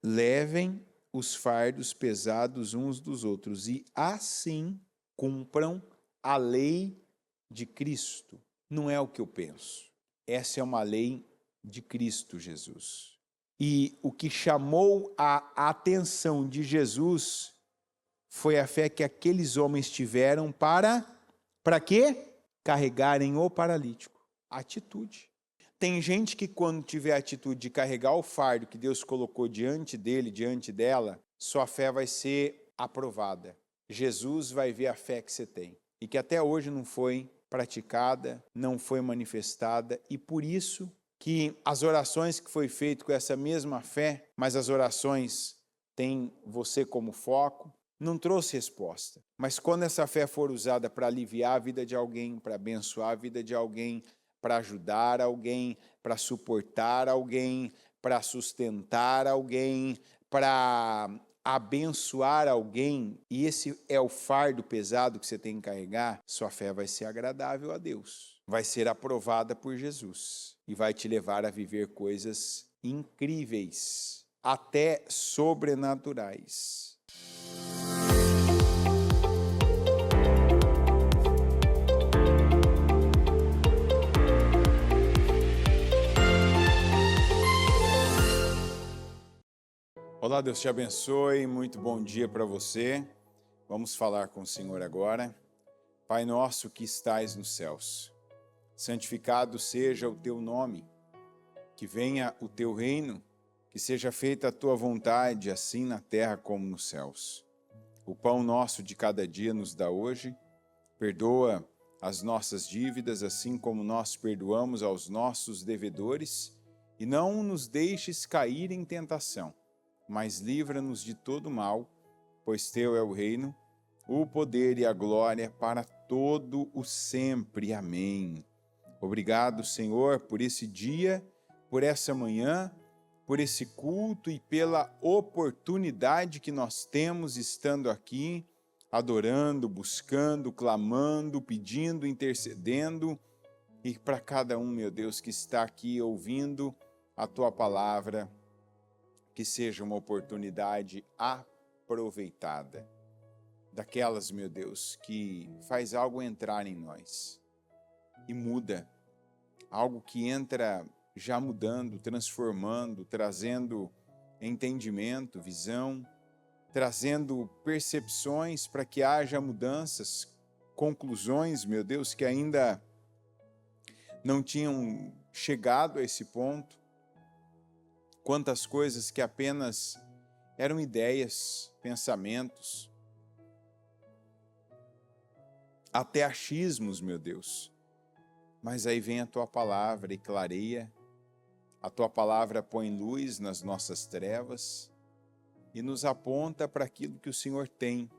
levem os fardos pesados uns dos outros e assim cumpram a lei de Cristo. Não é o que eu penso. Essa é uma lei de Cristo Jesus. E o que chamou a atenção de Jesus foi a fé que aqueles homens tiveram para quê? Carregarem o paralítico. Atitude. Tem gente que quando tiver a atitude de carregar o fardo que Deus colocou diante dele, diante dela, sua fé vai ser aprovada. Jesus vai ver a fé que você tem e que até hoje não foi praticada, não foi manifestada, e por isso que as orações que foi feito com essa mesma fé, mas as orações têm você como foco, não trouxe resposta. Mas quando essa fé for usada para aliviar a vida de alguém, para abençoar a vida de alguém, para ajudar alguém, para suportar alguém, para sustentar alguém, para abençoar alguém, e esse é o fardo pesado que você tem que carregar, sua fé vai ser agradável a Deus, vai ser aprovada por Jesus e vai te levar a viver coisas incríveis, até sobrenaturais. Olá, Deus te abençoe, muito bom dia para você. Vamos falar com o Senhor agora. Pai nosso que estais nos céus, santificado seja o teu nome, que venha o teu reino, que seja feita a tua vontade, assim na terra como nos céus. O pão nosso de cada dia nos dá hoje, perdoa as nossas dívidas, assim como nós perdoamos aos nossos devedores, e não nos deixes cair em tentação, mas livra-nos de todo mal, pois teu é o reino, o poder e a glória para todo o sempre. Amém. Obrigado, Senhor, por esse dia, por essa manhã, por esse culto e pela oportunidade que nós temos estando aqui, adorando, buscando, clamando, pedindo, intercedendo, e para cada um, meu Deus, que está aqui ouvindo a tua palavra, que seja uma oportunidade aproveitada, daquelas, meu Deus, que faz algo entrar em nós e muda, algo que entra já mudando, transformando, trazendo entendimento, visão, trazendo percepções para que haja mudanças, conclusões, meu Deus, que ainda não tinham chegado a esse ponto. Quantas coisas que apenas eram ideias, pensamentos, até achismos, meu Deus. Mas aí vem a tua palavra e clareia, a tua palavra põe luz nas nossas trevas e nos aponta para aquilo que o Senhor tem,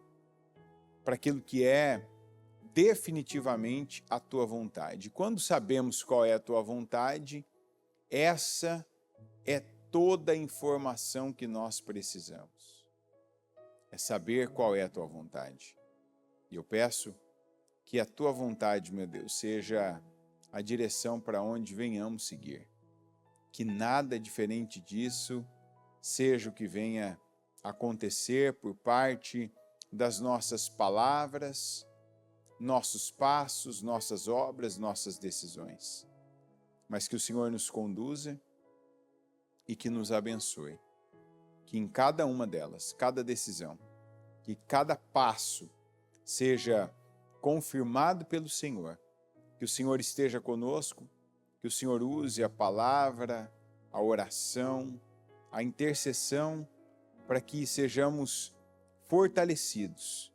para aquilo que é definitivamente a tua vontade. Quando sabemos qual é a tua vontade, essa é toda a informação que nós precisamos. É saber qual é a tua vontade. E eu peço que a tua vontade, meu Deus, seja a direção para onde venhamos seguir. Que nada diferente disso seja o que venha acontecer por parte das nossas palavras, nossos passos, nossas obras, nossas decisões. Mas que o Senhor nos conduza e que nos abençoe. Que em cada uma delas, cada decisão, que cada passo seja confirmado pelo Senhor, que o Senhor esteja conosco, que o Senhor use a palavra, a oração, a intercessão, para que sejamos fortalecidos,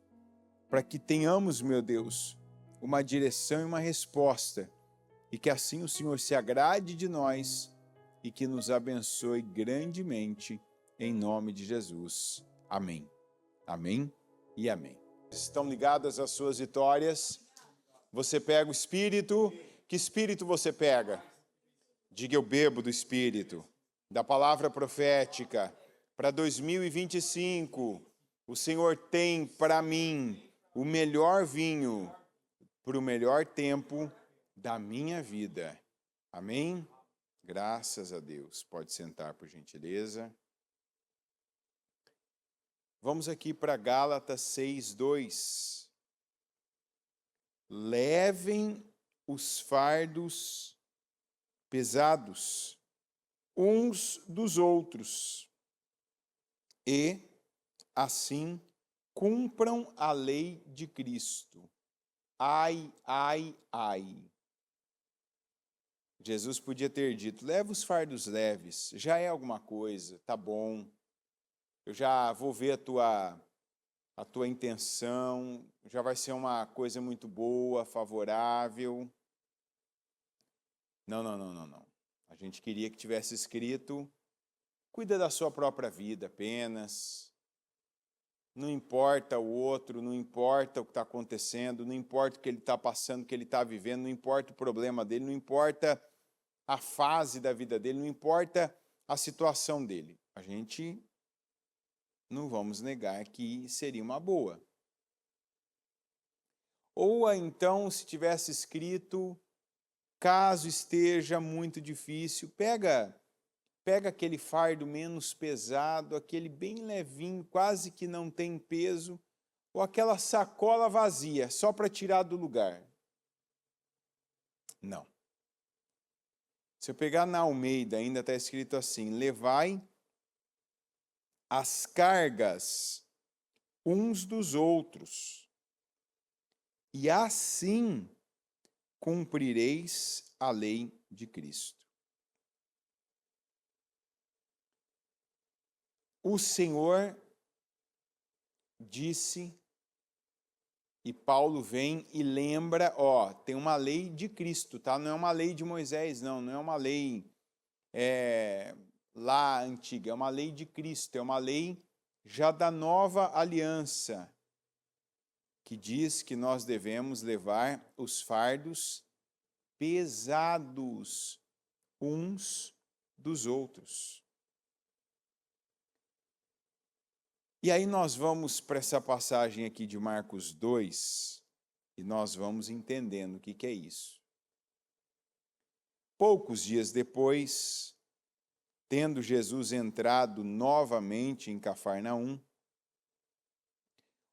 para que tenhamos, meu Deus, uma direção e uma resposta, e que assim o Senhor se agrade de nós e que nos abençoe grandemente, em nome de Jesus. Amém. Amém e amém. Estão ligadas às suas vitórias? Você pega o Espírito. Que Espírito você pega? Diga: eu bebo do Espírito, da palavra profética. Para 2025, o Senhor tem para mim o melhor vinho para o melhor tempo da minha vida. Amém? Graças a Deus. Pode sentar, por gentileza. Vamos aqui para Gálatas 6:2. Levem os fardos pesados uns dos outros e, assim, cumpram a lei de Cristo. Ai, ai, ai. Jesus podia ter dito, leva os fardos leves, já é alguma coisa, tá bom. Eu já vou ver a tua intenção, já vai ser uma coisa muito boa, favorável. Não, não, não, não, não. A gente queria que tivesse escrito, cuida da sua própria vida apenas. Não importa o outro, não importa o que está acontecendo, não importa o que ele está passando, o que ele está vivendo, não importa o problema dele, não importa a fase da vida dele, não importa a situação dele. A gente não vamos negar que seria uma boa. Ou então, se tivesse escrito, caso esteja muito difícil, pega aquele fardo menos pesado, aquele bem levinho, quase que não tem peso, ou aquela sacola vazia, só para tirar do lugar. Não. Se eu pegar na Almeida, ainda está escrito assim, levai as cargas uns dos outros, e assim cumprireis a lei de Cristo. O Senhor disse, e Paulo vem e lembra, tem uma lei de Cristo, tá? Não é uma lei de Moisés, não é uma lei lá antiga, é uma lei de Cristo, é uma lei já da nova aliança, que diz que nós devemos levar os fardos pesados uns dos outros. E aí nós vamos para essa passagem aqui de Marcos 2 e nós vamos entendendo o que é isso. Poucos dias depois, tendo Jesus entrado novamente em Cafarnaum,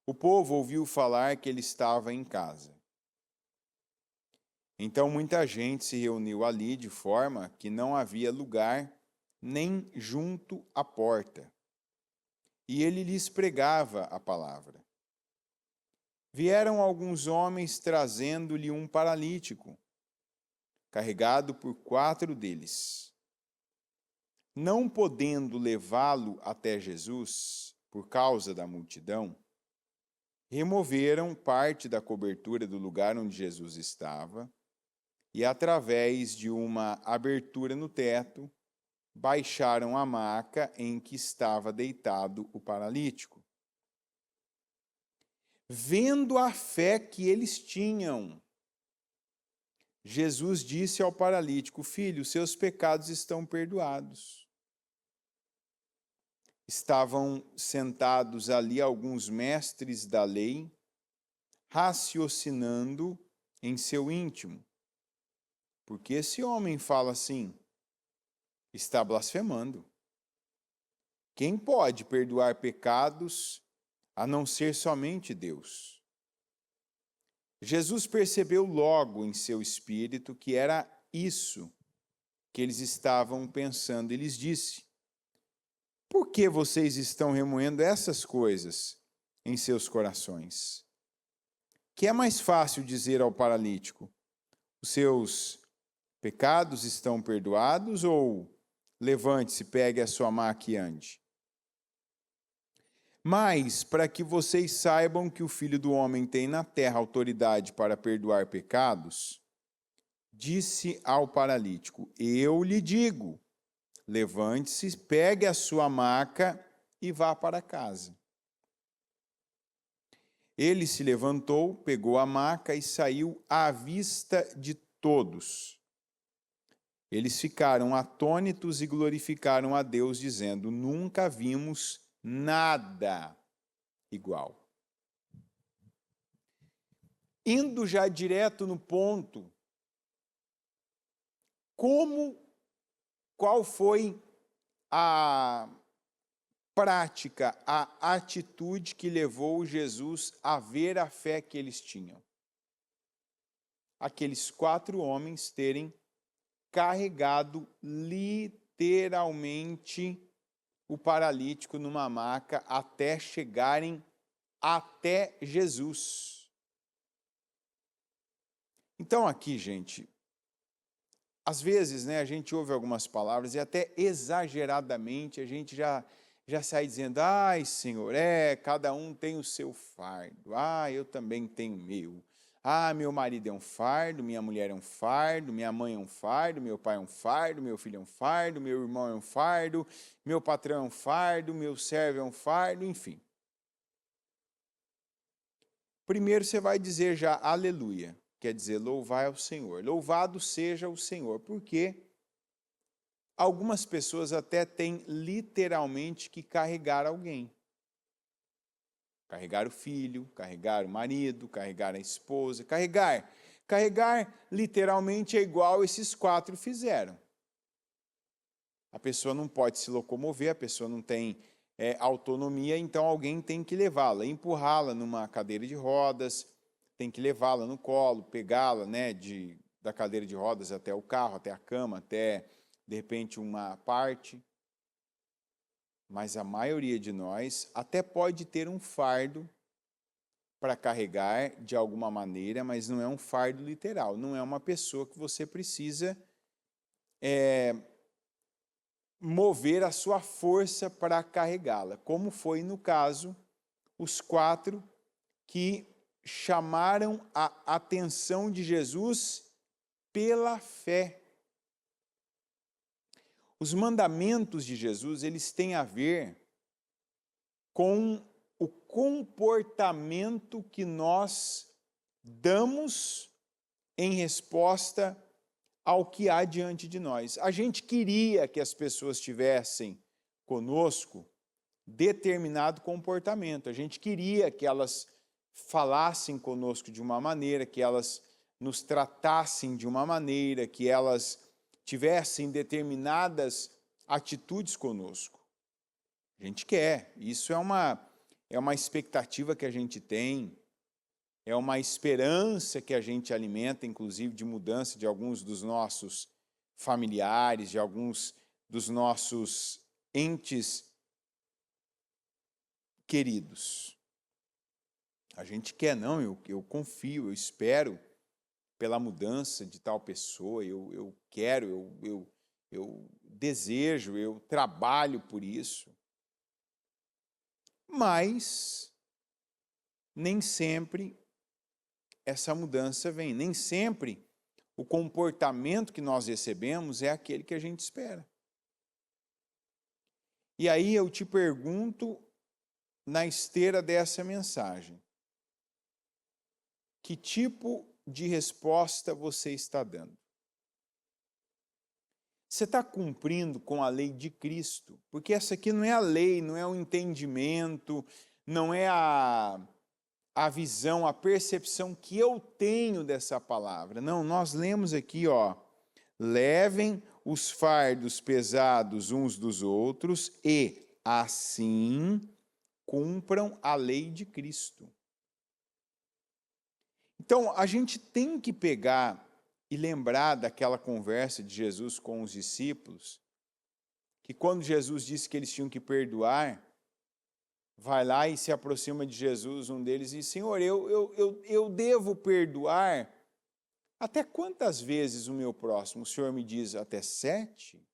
o povo ouviu falar que ele estava em casa. Então muita gente se reuniu ali de forma que não havia lugar nem junto à porta. E ele lhes pregava a palavra. Vieram alguns homens trazendo-lhe um paralítico, carregado por 4 deles. Não podendo levá-lo até Jesus, por causa da multidão, removeram parte da cobertura do lugar onde Jesus estava e, através de uma abertura no teto, baixaram a maca em que estava deitado o paralítico. Vendo a fé que eles tinham, Jesus disse ao paralítico, filho, seus pecados estão perdoados. Estavam sentados ali alguns mestres da lei, raciocinando em seu íntimo. Porque esse homem fala assim, está blasfemando. Quem pode perdoar pecados a não ser somente Deus? Jesus percebeu logo em seu espírito que era isso que eles estavam pensando e lhes disse, por que vocês estão remoendo essas coisas em seus corações? Que é mais fácil dizer ao paralítico, os seus pecados estão perdoados, ou levante-se, pegue a sua maca e ande? Mas, para que vocês saibam que o Filho do Homem tem na terra autoridade para perdoar pecados, disse ao paralítico, eu lhe digo, levante-se, pegue a sua maca e vá para casa. Ele se levantou, pegou a maca e saiu à vista de todos. Eles ficaram atônitos e glorificaram a Deus, dizendo, nunca vimos nada igual. Indo já direto no ponto, qual foi prática a atitude que levou Jesus a ver a fé que eles tinham. Aqueles 4 homens terem carregado literalmente o paralítico numa maca até chegarem até Jesus. Então aqui, gente, às vezes, né, a gente ouve algumas palavras e até exageradamente a gente já sai dizendo: ai, Senhor, cada um tem o seu fardo. Ah, eu também tenho o meu. Ah, meu marido é um fardo, minha mulher é um fardo, minha mãe é um fardo, meu pai é um fardo, meu filho é um fardo, meu irmão é um fardo, meu patrão é um fardo, meu servo é um fardo, enfim. Primeiro você vai dizer já aleluia, quer dizer louvai ao Senhor. Louvado seja o Senhor, porque algumas pessoas até têm literalmente que carregar alguém. Carregar o filho, carregar o marido, carregar a esposa, carregar. Carregar literalmente é igual esses 4 fizeram. A pessoa não pode se locomover, a pessoa não tem autonomia, então alguém tem que levá-la, empurrá-la numa cadeira de rodas, tem que levá-la no colo, pegá-la, né, da cadeira de rodas até o carro, até a cama, até, de repente, uma parte. Mas a maioria de nós até pode ter um fardo para carregar de alguma maneira, mas não é um fardo literal, não é uma pessoa que você precisa mover a sua força para carregá-la, como foi no caso os 4 que chamaram a atenção de Jesus pela fé. Os mandamentos de Jesus, eles têm a ver com o comportamento que nós damos em resposta ao que há diante de nós. A gente queria que as pessoas tivessem conosco determinado comportamento. A gente queria que elas falassem conosco de uma maneira, que elas nos tratassem de uma maneira, que elas tivessem determinadas atitudes conosco. A gente quer. Isso é uma expectativa que a gente tem, é uma esperança que a gente alimenta, inclusive de mudança de alguns dos nossos familiares, de alguns dos nossos entes queridos. A gente quer, não, eu confio, eu espero pela mudança de tal pessoa, eu quero, eu desejo, eu trabalho por isso. Mas nem sempre essa mudança vem, nem sempre o comportamento que nós recebemos é aquele que a gente espera. E aí eu te pergunto, na esteira dessa mensagem, que tipo de resposta você está dando? Você está cumprindo com a lei de Cristo? Porque essa aqui não é a lei, não é o entendimento, não é a visão, a percepção que eu tenho dessa palavra. Não, nós lemos aqui, ó, levem os fardos pesados uns dos outros e, assim, cumpram a lei de Cristo. Então, a gente tem que pegar e lembrar daquela conversa de Jesus com os discípulos, que quando Jesus disse que eles tinham que perdoar, vai lá e se aproxima de Jesus, um deles, e diz: Senhor, eu devo perdoar até quantas vezes o meu próximo? O Senhor me diz, até 7?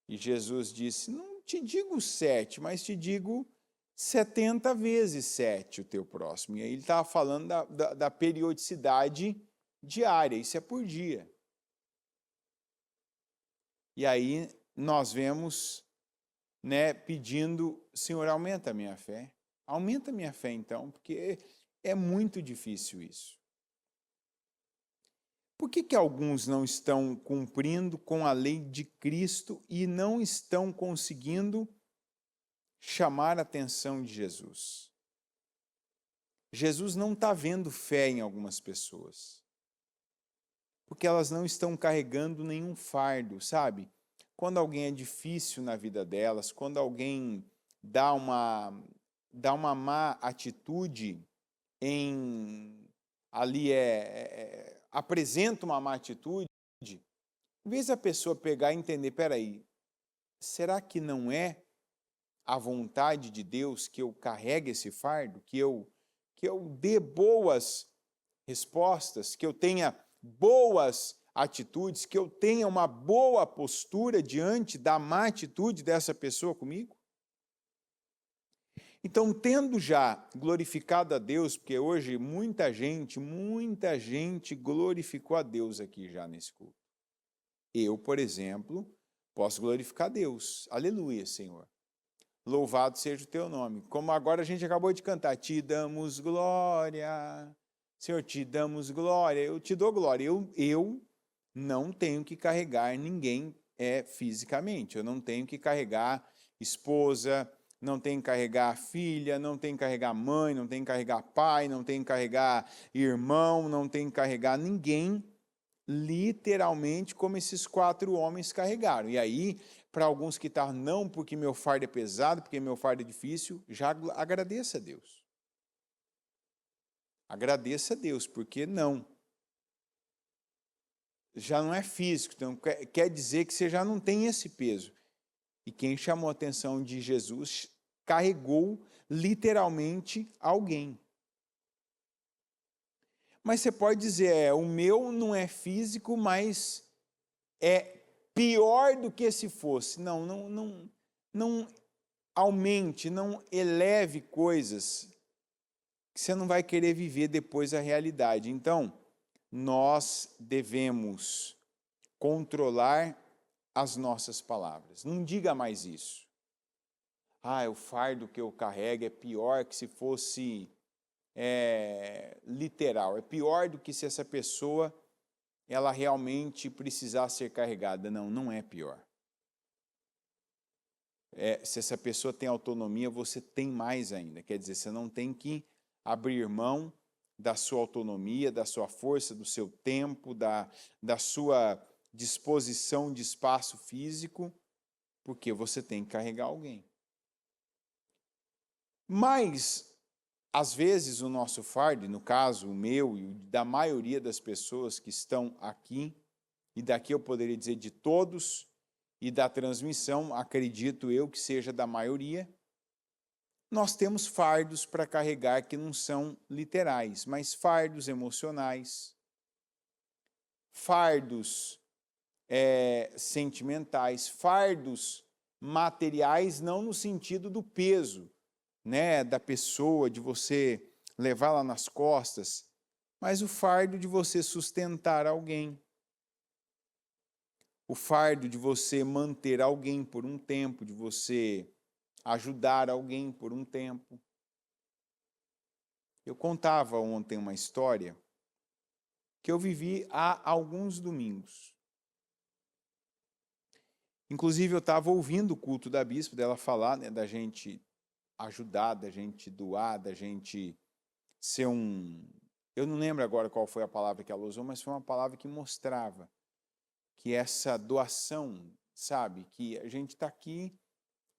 E Jesus disse, não te digo 7, mas te digo 70 vezes 7 o teu próximo. E aí ele estava falando da periodicidade diária, isso é por dia. E aí nós vemos, né, pedindo, Senhor, aumenta a minha fé. Aumenta a minha fé então, porque é muito difícil isso. Por que alguns não estão cumprindo com a lei de Cristo e não estão conseguindo chamar a atenção de Jesus? Jesus não está vendo fé em algumas pessoas, porque elas não estão carregando nenhum fardo, sabe? quando alguém é difícil na vida delas, quando alguém dá uma má atitude ali apresenta uma má atitude, em vez da pessoa pegar e entender, peraí, será que não é a vontade de Deus que eu carregue esse fardo, que eu dê boas respostas, que eu tenha boas atitudes, que eu tenha uma boa postura diante da má atitude dessa pessoa comigo? Então, tendo já glorificado a Deus, porque hoje muita gente glorificou a Deus aqui já nesse culto. Eu, por exemplo, posso glorificar a Deus. Aleluia, Senhor. Louvado seja o teu nome. Como agora a gente acabou de cantar, te damos glória. Senhor, te damos glória. Eu te dou glória. Eu não tenho que carregar ninguém fisicamente. Eu não tenho que carregar esposa, não tenho que carregar filha, não tenho que carregar mãe, não tenho que carregar pai, não tenho que carregar irmão, não tenho que carregar ninguém, literalmente como esses 4 homens carregaram. E aí, para alguns que estão, não, porque meu fardo é pesado, porque meu fardo é difícil, já agradeça a Deus. Agradeça a Deus, porque não. Já não é físico, então quer dizer que você já não tem esse peso. E quem chamou a atenção de Jesus carregou literalmente alguém. Mas você pode dizer, o meu não é físico, mas é pior do que se fosse. Não aumente, não eleve coisas que você não vai querer viver depois a realidade. Então, nós devemos controlar as nossas palavras. Não diga mais isso. O fardo que eu carrego é pior que se fosse literal. É pior do que se essa pessoa ela realmente precisasse ser carregada. Não, não é pior. Se essa pessoa tem autonomia, você tem mais ainda. Quer dizer, você não tem que abrir mão da sua autonomia, da sua força, do seu tempo, da sua disposição de espaço físico, porque você tem que carregar alguém. Mas, às vezes, o nosso fardo, no caso, o meu e da maioria das pessoas que estão aqui, e daqui eu poderia dizer de todos, e da transmissão, acredito eu que seja da maioria, nós temos fardos para carregar que não são literais, mas fardos emocionais, fardos sentimentais, fardos materiais, não no sentido do peso, da pessoa, de você levar lá nas costas, mas o fardo de você sustentar alguém, o fardo de você manter alguém por um tempo, de você ajudar alguém por um tempo. Eu contava ontem uma história que eu vivi há alguns domingos. Inclusive, eu estava ouvindo o culto da bispa, dela falar, da gente ajudar, da gente doar, da gente ser Eu não lembro agora qual foi a palavra que ela usou, mas foi uma palavra que mostrava que essa doação, sabe, que a gente está aqui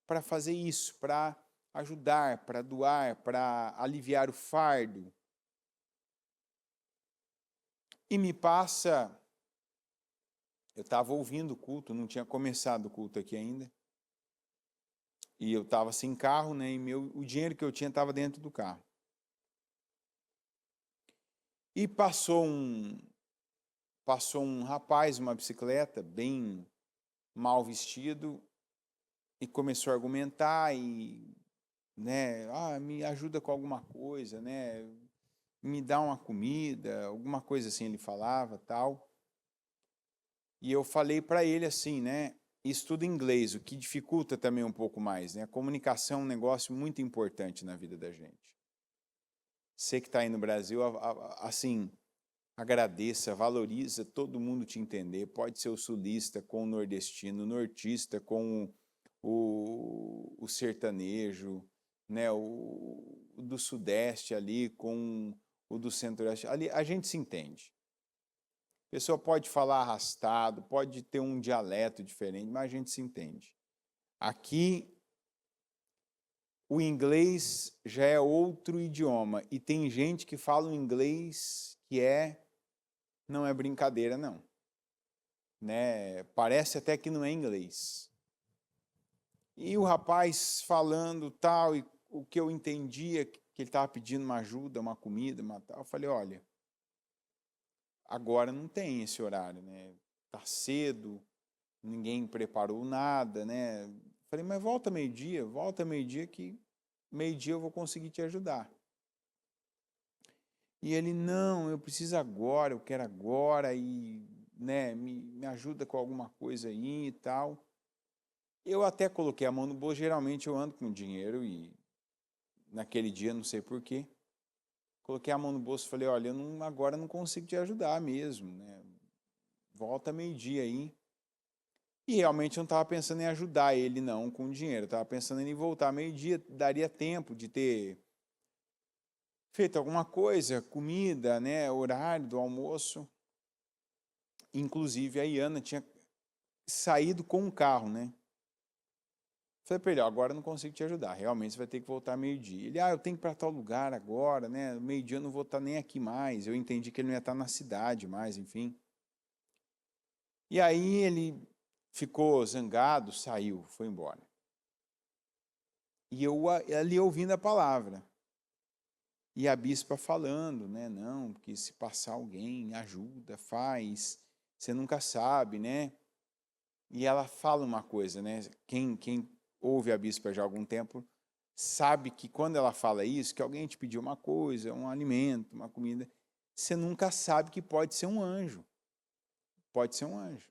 para fazer isso, para ajudar, para doar, para aliviar o fardo. E me passa... Eu estava ouvindo o culto, não tinha começado o culto aqui ainda. E eu estava sem carro, e o dinheiro que eu tinha estava dentro do carro. E passou um rapaz, uma bicicleta, bem mal vestido, e começou a argumentar e, me ajuda com alguma coisa, me dá uma comida, alguma coisa assim ele falava, tal. E eu falei para ele assim, estuda inglês, o que dificulta também um pouco mais, A comunicação é um negócio muito importante na vida da gente. Você que está aí no Brasil, assim, agradeça, valoriza todo mundo te entender. Pode ser o sulista com o nordestino, o nortista com o sertanejo, o do sudeste ali com o do centro-oeste. Ali a gente se entende. A pessoa pode falar arrastado, pode ter um dialeto diferente, mas a gente se entende. Aqui, o inglês já é outro idioma, e tem gente que fala um inglês que não é brincadeira, não. Né? Parece até que não é inglês. E o rapaz falando tal, e o que eu entendia, que ele estava pedindo uma ajuda, uma comida, uma tal, eu falei, olha, agora não tem esse horário, né? Tá cedo, ninguém preparou nada, né? Falei, mas volta meio-dia que meio-dia eu vou conseguir te ajudar. E ele, não, eu preciso agora, eu quero agora, e né, me ajuda com alguma coisa aí e tal. Eu até coloquei a mão no bolso, geralmente eu ando com dinheiro e naquele dia, não sei porquê, coloquei a mão no bolso e falei, olha, agora não consigo te ajudar mesmo, né? Volta meio-dia aí. E realmente eu não estava pensando em ajudar ele não com dinheiro, estava pensando em voltar meio-dia, daria tempo de ter feito alguma coisa, comida, né, horário do almoço. Inclusive a Iana tinha saído com um carro, né? Falei para ele, agora eu não consigo te ajudar, realmente você vai ter que voltar meio-dia. Ele, eu tenho que ir para tal lugar agora, né? Meio-dia eu não vou estar nem aqui mais. Eu entendi que ele não ia estar na cidade mais, enfim. E aí ele ficou zangado, saiu, foi embora. E eu ali ouvindo a palavra. E a bispa falando, né? Não, porque se passar alguém, ajuda, faz, você nunca sabe, né? E ela fala uma coisa, né? Quem ouve a bispa já há algum tempo sabe que quando ela fala isso, que alguém te pediu uma coisa, um alimento, uma comida, você nunca sabe que pode ser um anjo. Pode ser um anjo.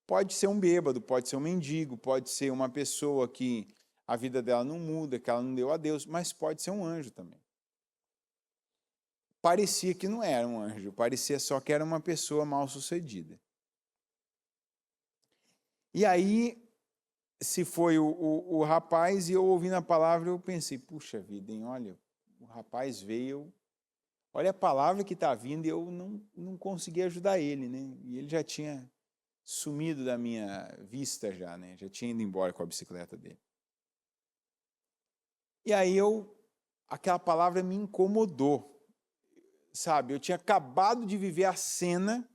Pode ser um bêbado, pode ser um mendigo, pode ser uma pessoa que a vida dela não muda, que ela não deu a Deus, mas pode ser um anjo também. Parecia que não era um anjo, parecia só que era uma pessoa mal sucedida. E aí, se foi o rapaz, e eu ouvindo a palavra, eu pensei, puxa vida, hein, olha, o rapaz veio, olha a palavra que está vindo, e eu não consegui ajudar ele, né? E ele já tinha sumido da minha vista já, né? Já tinha ido embora com a bicicleta dele. E aí aquela palavra me incomodou, sabe? Eu tinha acabado de viver a cena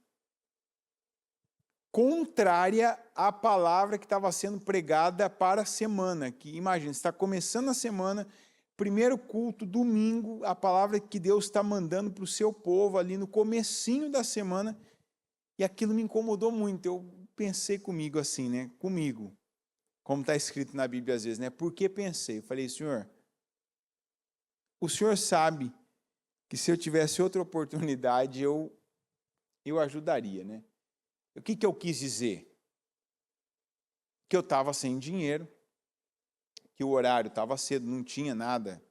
contrária à palavra que estava sendo pregada para a semana. Que imagina, você está começando a semana, primeiro culto, domingo, a palavra que Deus está mandando para o seu povo ali no comecinho da semana, e aquilo me incomodou muito. Eu pensei comigo assim, né? Comigo, como está escrito na Bíblia às vezes, né? Por que pensei? Eu falei, Senhor, o Senhor sabe que se eu tivesse outra oportunidade, eu ajudaria, né? O que eu quis dizer? Que eu estava sem dinheiro, que o horário estava cedo, não tinha nada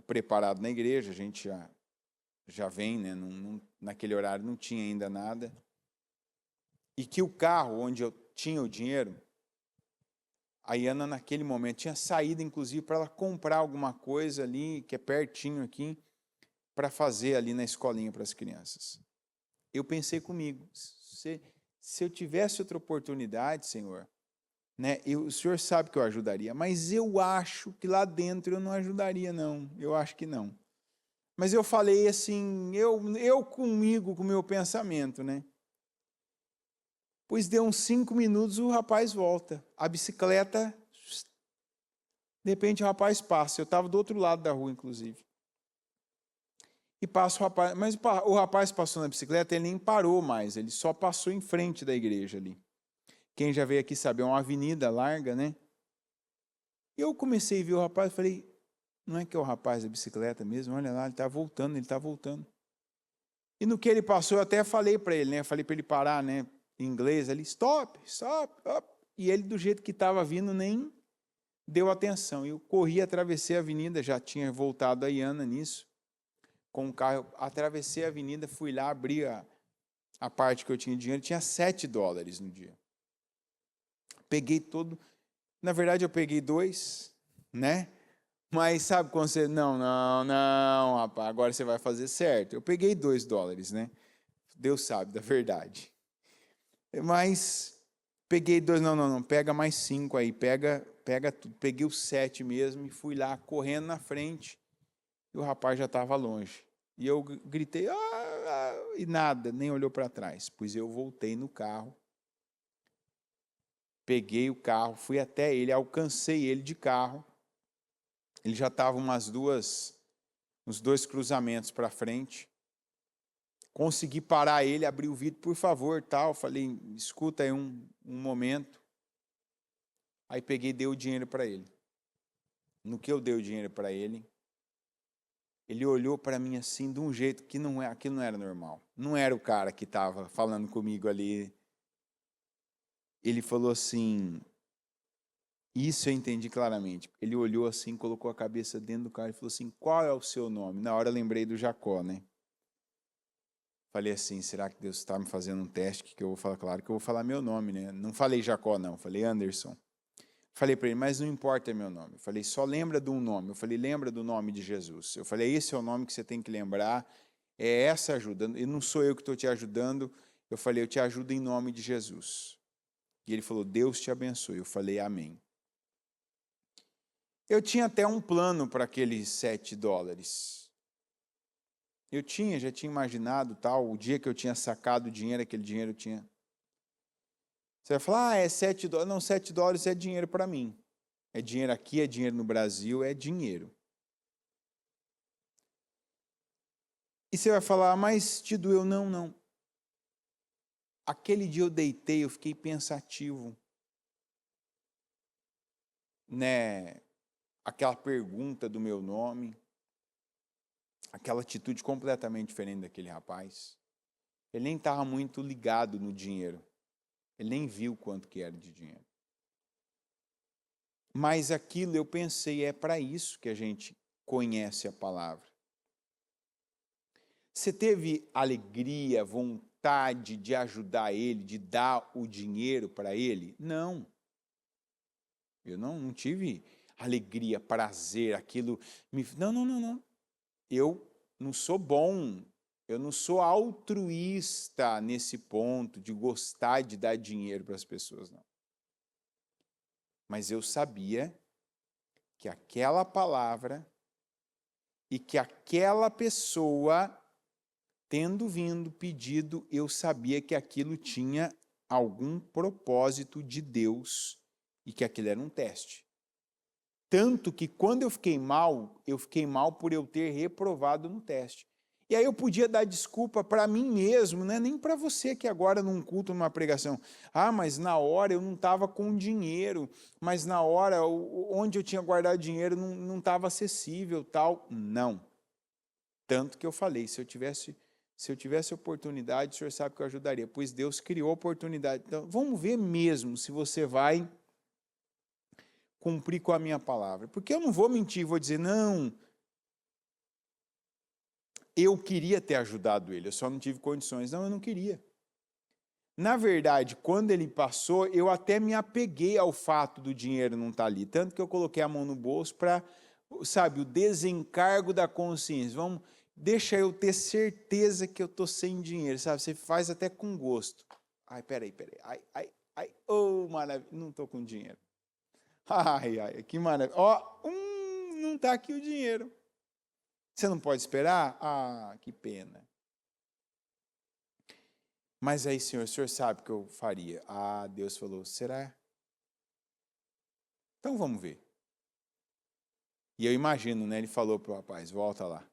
preparado na igreja, a gente já vem, né? Naquele horário não tinha ainda nada. E que o carro onde eu tinha o dinheiro, a Iana naquele momento tinha saído, inclusive, para ela comprar alguma coisa ali, que é pertinho aqui, para fazer ali na escolinha para as crianças. Eu pensei comigo, se eu tivesse outra oportunidade, Senhor, né, o Senhor sabe que eu ajudaria, mas eu acho que lá dentro eu não ajudaria, não. Eu acho que não. Mas eu falei assim, eu comigo, com o meu pensamento, né? Pois deu uns 5 minutos, o rapaz volta. A bicicleta, de repente o rapaz passa. Eu estava do outro lado da rua, inclusive. E passa o rapaz, mas o rapaz passou na bicicleta, ele nem parou mais, ele só passou em frente da igreja ali. Quem já veio aqui sabe, é uma avenida larga, né? Eu comecei a ver o rapaz e falei, não é que é o rapaz da bicicleta mesmo? Olha lá, ele está voltando. E no que ele passou, eu até falei para ele, né? Falei para ele parar, né? Em inglês, ali, stop. E ele, do jeito que estava vindo, nem deu atenção. Eu corri, atravessei a avenida, já tinha voltado a Iana nisso, com o carro, atravessei a avenida, fui lá, abri a parte que eu tinha de dinheiro, tinha $7 no dia. Peguei todo, na verdade eu peguei 2, né? Mas sabe quando você, não, rapaz, agora você vai fazer certo. Eu peguei $2, né? Deus sabe da verdade. Mas peguei 2, não, pega mais 5 aí, pega tudo. Peguei os 7 mesmo e fui lá correndo na frente. E o rapaz já estava longe. E eu gritei, e nada, nem olhou para trás. Pois eu voltei no carro, peguei o carro, fui até ele, alcancei ele de carro. Ele já estava uns 2 cruzamentos para frente. Consegui parar ele, abrir o vidro, por favor, tal. Falei, escuta aí um momento. Aí peguei e dei o dinheiro para ele. No que eu dei o dinheiro para ele, ele olhou para mim assim, de um jeito que aquilo não era normal. Não era o cara que estava falando comigo ali. Ele falou assim, isso eu entendi claramente. Ele olhou assim, colocou a cabeça dentro do carro e falou assim, qual é o seu nome? Na hora eu lembrei do Jacó, né? Falei assim, será que Deus está me fazendo um teste? Que eu vou falar? Claro que eu vou falar meu nome, né? Não falei Jacó, não. Falei Anderson. Falei para ele, mas não importa meu nome. Eu falei, só lembra de um nome. Eu falei, lembra do nome de Jesus. Eu falei, esse é o nome que você tem que lembrar. É essa ajuda. E não sou eu que estou te ajudando. Eu falei, eu te ajudo em nome de Jesus. E ele falou, Deus te abençoe. Eu falei, amém. Eu tinha até um plano para aqueles $7. Já tinha imaginado, tal, o dia que eu tinha sacado o dinheiro, aquele dinheiro eu tinha. Você vai falar, é $7. Não, $7 é dinheiro para mim. É dinheiro aqui, é dinheiro no Brasil, é dinheiro. E você vai falar, mas te doeu? Não. Aquele dia eu deitei, eu fiquei pensativo. Né? Aquela pergunta do meu nome, aquela atitude completamente diferente daquele rapaz. Ele nem estava muito ligado no dinheiro. Ele nem viu quanto que era de dinheiro. Mas aquilo eu pensei, é para isso que a gente conhece a palavra. Você teve alegria, vontade de ajudar ele, de dar o dinheiro para ele? Não. Eu não tive alegria, prazer, aquilo. Não. Eu não sou bom. Eu não sou altruísta nesse ponto de gostar de dar dinheiro para as pessoas, não. Mas eu sabia que aquela palavra e que aquela pessoa, tendo vindo pedido, eu sabia que aquilo tinha algum propósito de Deus e que aquilo era um teste. Tanto que quando eu fiquei mal por eu ter reprovado no teste. E aí eu podia dar desculpa para mim mesmo, né? Nem para você que agora num culto, numa pregação. Mas na hora eu não estava com dinheiro, mas na hora onde eu tinha guardado dinheiro não estava acessível, tal. Não. Tanto que eu falei, se eu tivesse oportunidade, o senhor sabe que eu ajudaria, pois Deus criou oportunidade. Então, vamos ver mesmo se você vai cumprir com a minha palavra. Porque eu não vou mentir, vou dizer, não, eu queria ter ajudado ele, eu só não tive condições. Não, eu não queria. Na verdade, quando ele passou, eu até me apeguei ao fato do dinheiro não estar ali. Tanto que eu coloquei a mão no bolso para, sabe, o desencargo da consciência. Deixa eu ter certeza que eu estou sem dinheiro, sabe? Você faz até com gosto. Peraí. Maravilha, não estou com dinheiro. Que maravilha. Não está aqui o dinheiro. Você não pode esperar? Que pena. Mas aí, Senhor, o Senhor sabe o que eu faria. Deus falou, será? Então vamos ver. E eu imagino, né? Ele falou para o rapaz, volta lá.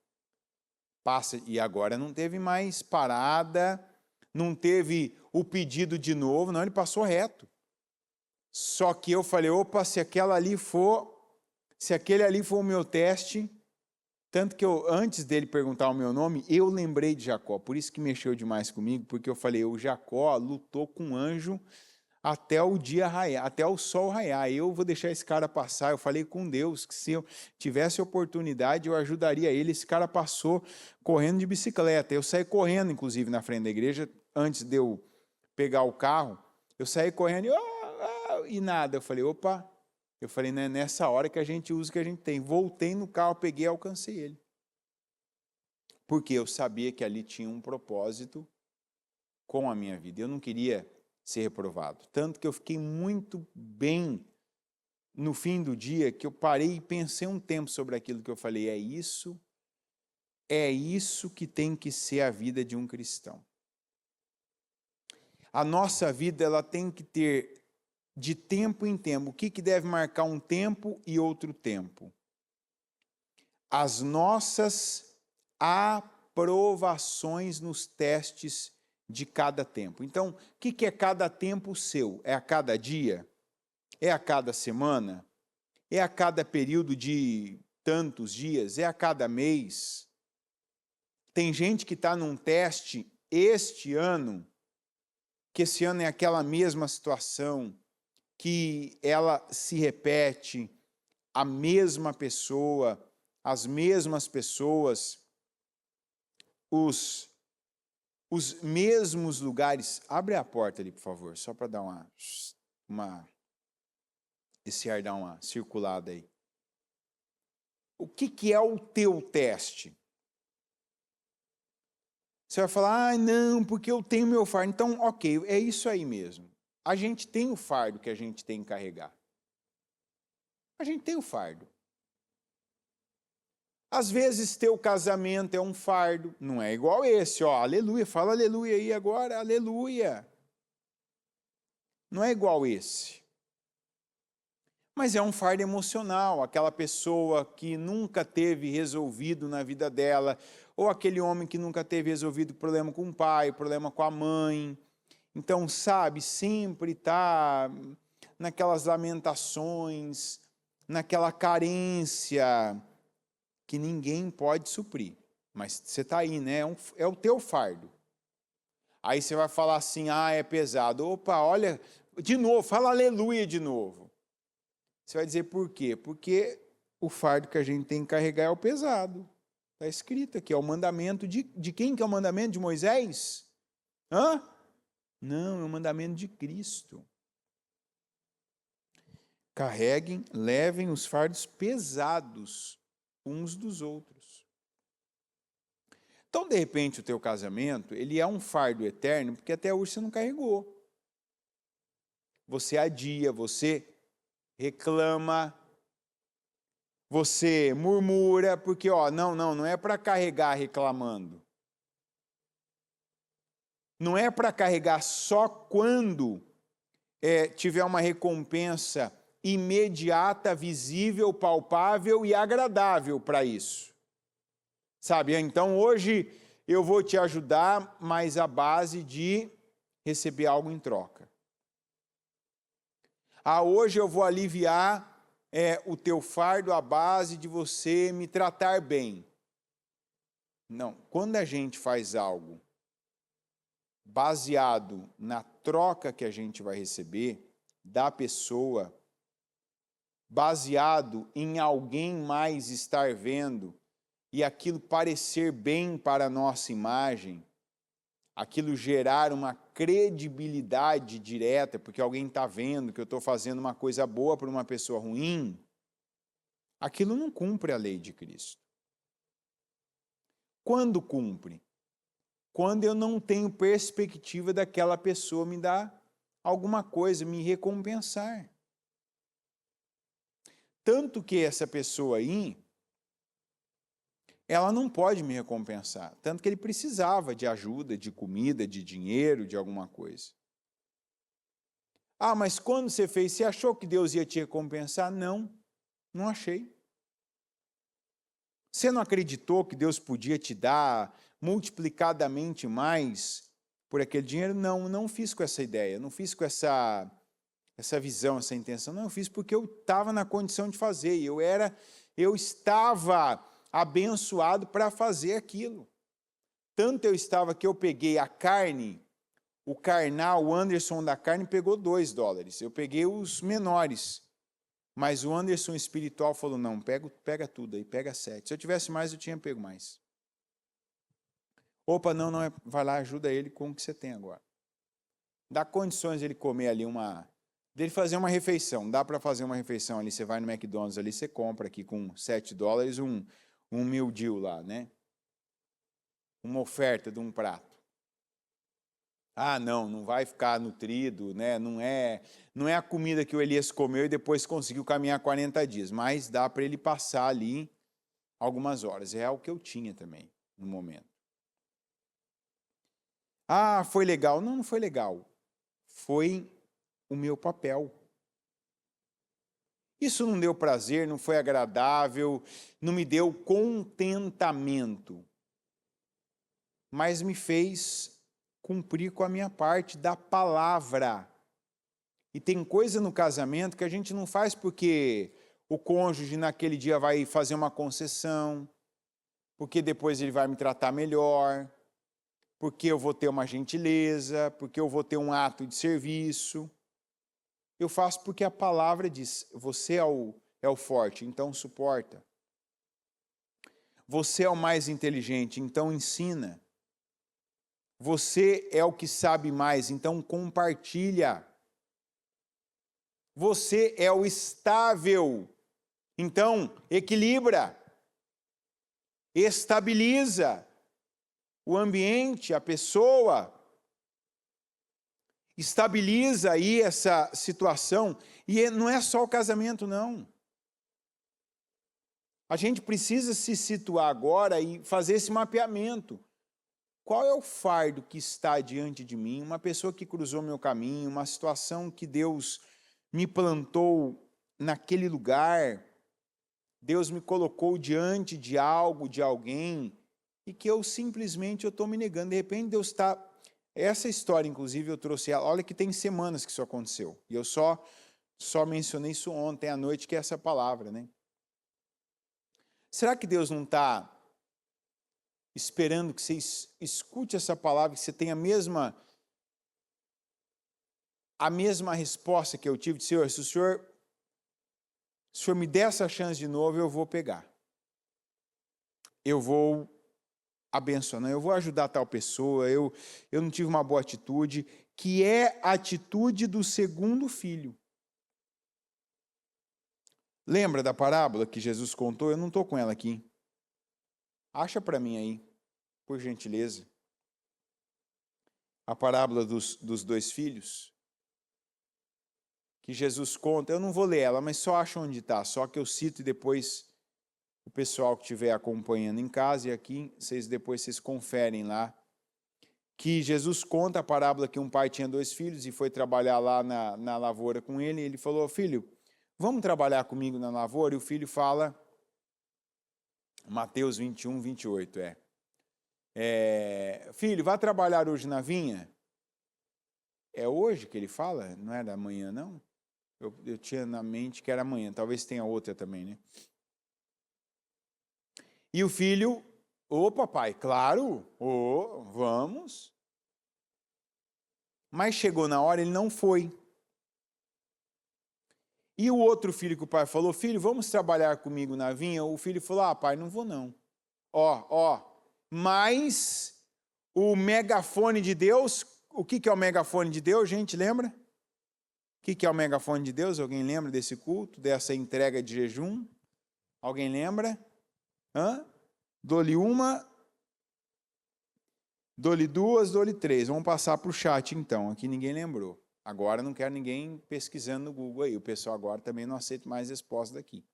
Passa, e agora não teve mais parada, não teve o pedido de novo, não, ele passou reto. Só que eu falei, se aquele ali for o meu teste, tanto que antes dele perguntar o meu nome, eu lembrei de Jacó, por isso que mexeu demais comigo, porque eu falei, o Jacó lutou com um anjo até o dia raiar, até o sol raiar, eu vou deixar esse cara passar. Eu falei com Deus que se eu tivesse oportunidade, eu ajudaria ele. Esse cara passou correndo de bicicleta, eu saí correndo, inclusive, na frente da igreja, antes de eu pegar o carro, eu saí correndo e nada, eu falei, não é nessa hora que a gente usa o que a gente tem. Voltei no carro, peguei e alcancei ele. Porque eu sabia que ali tinha um propósito com a minha vida. Eu não queria ser reprovado. Tanto que eu fiquei muito bem no fim do dia, que eu parei e pensei um tempo sobre aquilo que eu falei. É isso que tem que ser a vida de um cristão. A nossa vida, ela tem que ter de tempo em tempo. O que deve marcar um tempo e outro tempo? As nossas aprovações nos testes de cada tempo. Então, o que é cada tempo seu? É a cada dia? É a cada semana? É a cada período de tantos dias? É a cada mês? Tem gente que está num teste este ano, que esse ano é aquela mesma situação, que ela se repete, a mesma pessoa, as mesmas pessoas, os mesmos lugares. Abre a porta ali, por favor, só para dar esse ar dar uma circulada aí. O que é o teu teste? Você vai falar, não, porque eu tenho meu fardo. Então, ok, é isso aí mesmo. A gente tem o fardo que a gente tem que carregar. A gente tem o fardo. Às vezes, teu casamento é um fardo, não é igual esse, ó, aleluia, fala aleluia aí agora, aleluia. Não é igual esse. Mas é um fardo emocional, aquela pessoa que nunca teve resolvido na vida dela, ou aquele homem que nunca teve resolvido problema com o pai, problema com a mãe. Então, sabe, sempre está naquelas lamentações, naquela carência que ninguém pode suprir. Mas você está aí, né? É o teu fardo. Aí você vai falar assim, é pesado. Opa, olha, de novo, fala aleluia de novo. Você vai dizer por quê? Porque o fardo que a gente tem que carregar é o pesado. Está escrito aqui, é o mandamento de quem que é o mandamento? De Moisés? Não, é o mandamento de Cristo. Carreguem, levem os fardos pesados uns dos outros. Então, de repente, o teu casamento, ele é um fardo eterno, porque até hoje você não carregou. Você adia, você reclama, você murmura, porque, não é para carregar reclamando. Não é para carregar só quando tiver uma recompensa imediata, visível, palpável e agradável para isso. Sabe, então hoje eu vou te ajudar, mas à base de receber algo em troca. Hoje eu vou aliviar o teu fardo à base de você me tratar bem. Não, quando a gente faz algo baseado na troca que a gente vai receber da pessoa, baseado em alguém mais estar vendo e aquilo parecer bem para a nossa imagem, aquilo gerar uma credibilidade direta, porque alguém está vendo que eu estou fazendo uma coisa boa para uma pessoa ruim, aquilo não cumpre a lei de Cristo. Quando cumpre? Quando eu não tenho perspectiva daquela pessoa me dar alguma coisa, me recompensar. Tanto que essa pessoa aí, ela não pode me recompensar. Tanto que ele precisava de ajuda, de comida, de dinheiro, de alguma coisa. Mas quando você fez, você achou que Deus ia te recompensar? Não, não achei. Você não acreditou que Deus podia te dar multiplicadamente mais por aquele dinheiro? Não, não fiz com essa ideia, não fiz com essa visão, essa intenção. Não, eu fiz porque eu estava na condição de fazer, eu estava abençoado para fazer aquilo. Tanto eu estava que eu peguei a carne, o carnal, o Anderson da carne pegou $2. Eu peguei os menores. Mas o Anderson espiritual falou, não, pega tudo aí, pega 7. Se eu tivesse mais, eu tinha pego mais. Opa, não, vai lá, ajuda ele com o que você tem agora. Dá condições de ele comer ali dele fazer uma refeição. Dá para fazer uma refeição ali, você vai no McDonald's ali, você compra aqui com $7 um meal deal lá, né? Uma oferta de um prato. Ah, não vai ficar nutrido, né? Não é a comida que o Elias comeu e depois conseguiu caminhar 40 dias, mas dá para ele passar ali algumas horas. É o que eu tinha também no momento. Ah, foi legal. Não foi legal. Foi o meu papel. Isso não deu prazer, não foi agradável, não me deu contentamento, mas me fez cumprir com a minha parte da palavra. E tem coisa no casamento que a gente não faz porque o cônjuge naquele dia vai fazer uma concessão, porque depois ele vai me tratar melhor, porque eu vou ter uma gentileza, porque eu vou ter um ato de serviço. Eu faço porque a palavra diz, você é o forte, então suporta. Você é o mais inteligente, então ensina. Você é o que sabe mais, então compartilha. Você é o estável, então equilibra, estabiliza o ambiente, a pessoa, estabiliza aí essa situação. E não é só o casamento, não. A gente precisa se situar agora e fazer esse mapeamento. Qual é o fardo que está diante de mim? Uma pessoa que cruzou meu caminho, uma situação que Deus me plantou naquele lugar, Deus me colocou diante de algo, de alguém, e que eu simplesmente estou me negando. De repente Deus está... Essa história, inclusive, eu trouxe ela. Olha que tem semanas que isso aconteceu. E eu só mencionei isso ontem à noite, que é essa palavra, né? Será que Deus não está esperando que você escute essa palavra, que você tenha a mesma resposta que eu tive de Senhor? Se o Senhor me der essa chance de novo, eu vou pegar. Eu vou abençoar, eu vou ajudar tal pessoa, eu não tive uma boa atitude, que é a atitude do segundo filho. Lembra da parábola que Jesus contou? Eu não estou com ela aqui. Acha para mim aí, por gentileza. A parábola dos dois filhos, que Jesus conta. Eu não vou ler ela, mas só acho onde está, só que eu cito e depois o pessoal que estiver acompanhando em casa e aqui, vocês conferem lá, que Jesus conta a parábola que um pai tinha dois filhos e foi trabalhar lá na lavoura com ele, e ele falou: filho, vamos trabalhar comigo na lavoura? E o filho fala, Mateus 21, 28, filho, vai trabalhar hoje na vinha? É hoje que ele fala? Não é da manhã, não? Eu tinha na mente que era amanhã, talvez tenha outra também, né? E o filho, papai, claro, vamos. Mas chegou na hora, ele não foi. E o outro filho que o pai falou, filho, vamos trabalhar comigo na vinha? O filho falou, pai, não vou não. Mas o megafone de Deus, o que é o megafone de Deus, gente, lembra? O que é o megafone de Deus? Alguém lembra desse culto, dessa entrega de jejum? Alguém lembra? Dou-lhe uma, dou-lhe duas, dou-lhe três. Vamos passar para o chat então, aqui ninguém lembrou. Agora não quero ninguém pesquisando no Google aí, o pessoal agora também não aceita mais resposta daqui.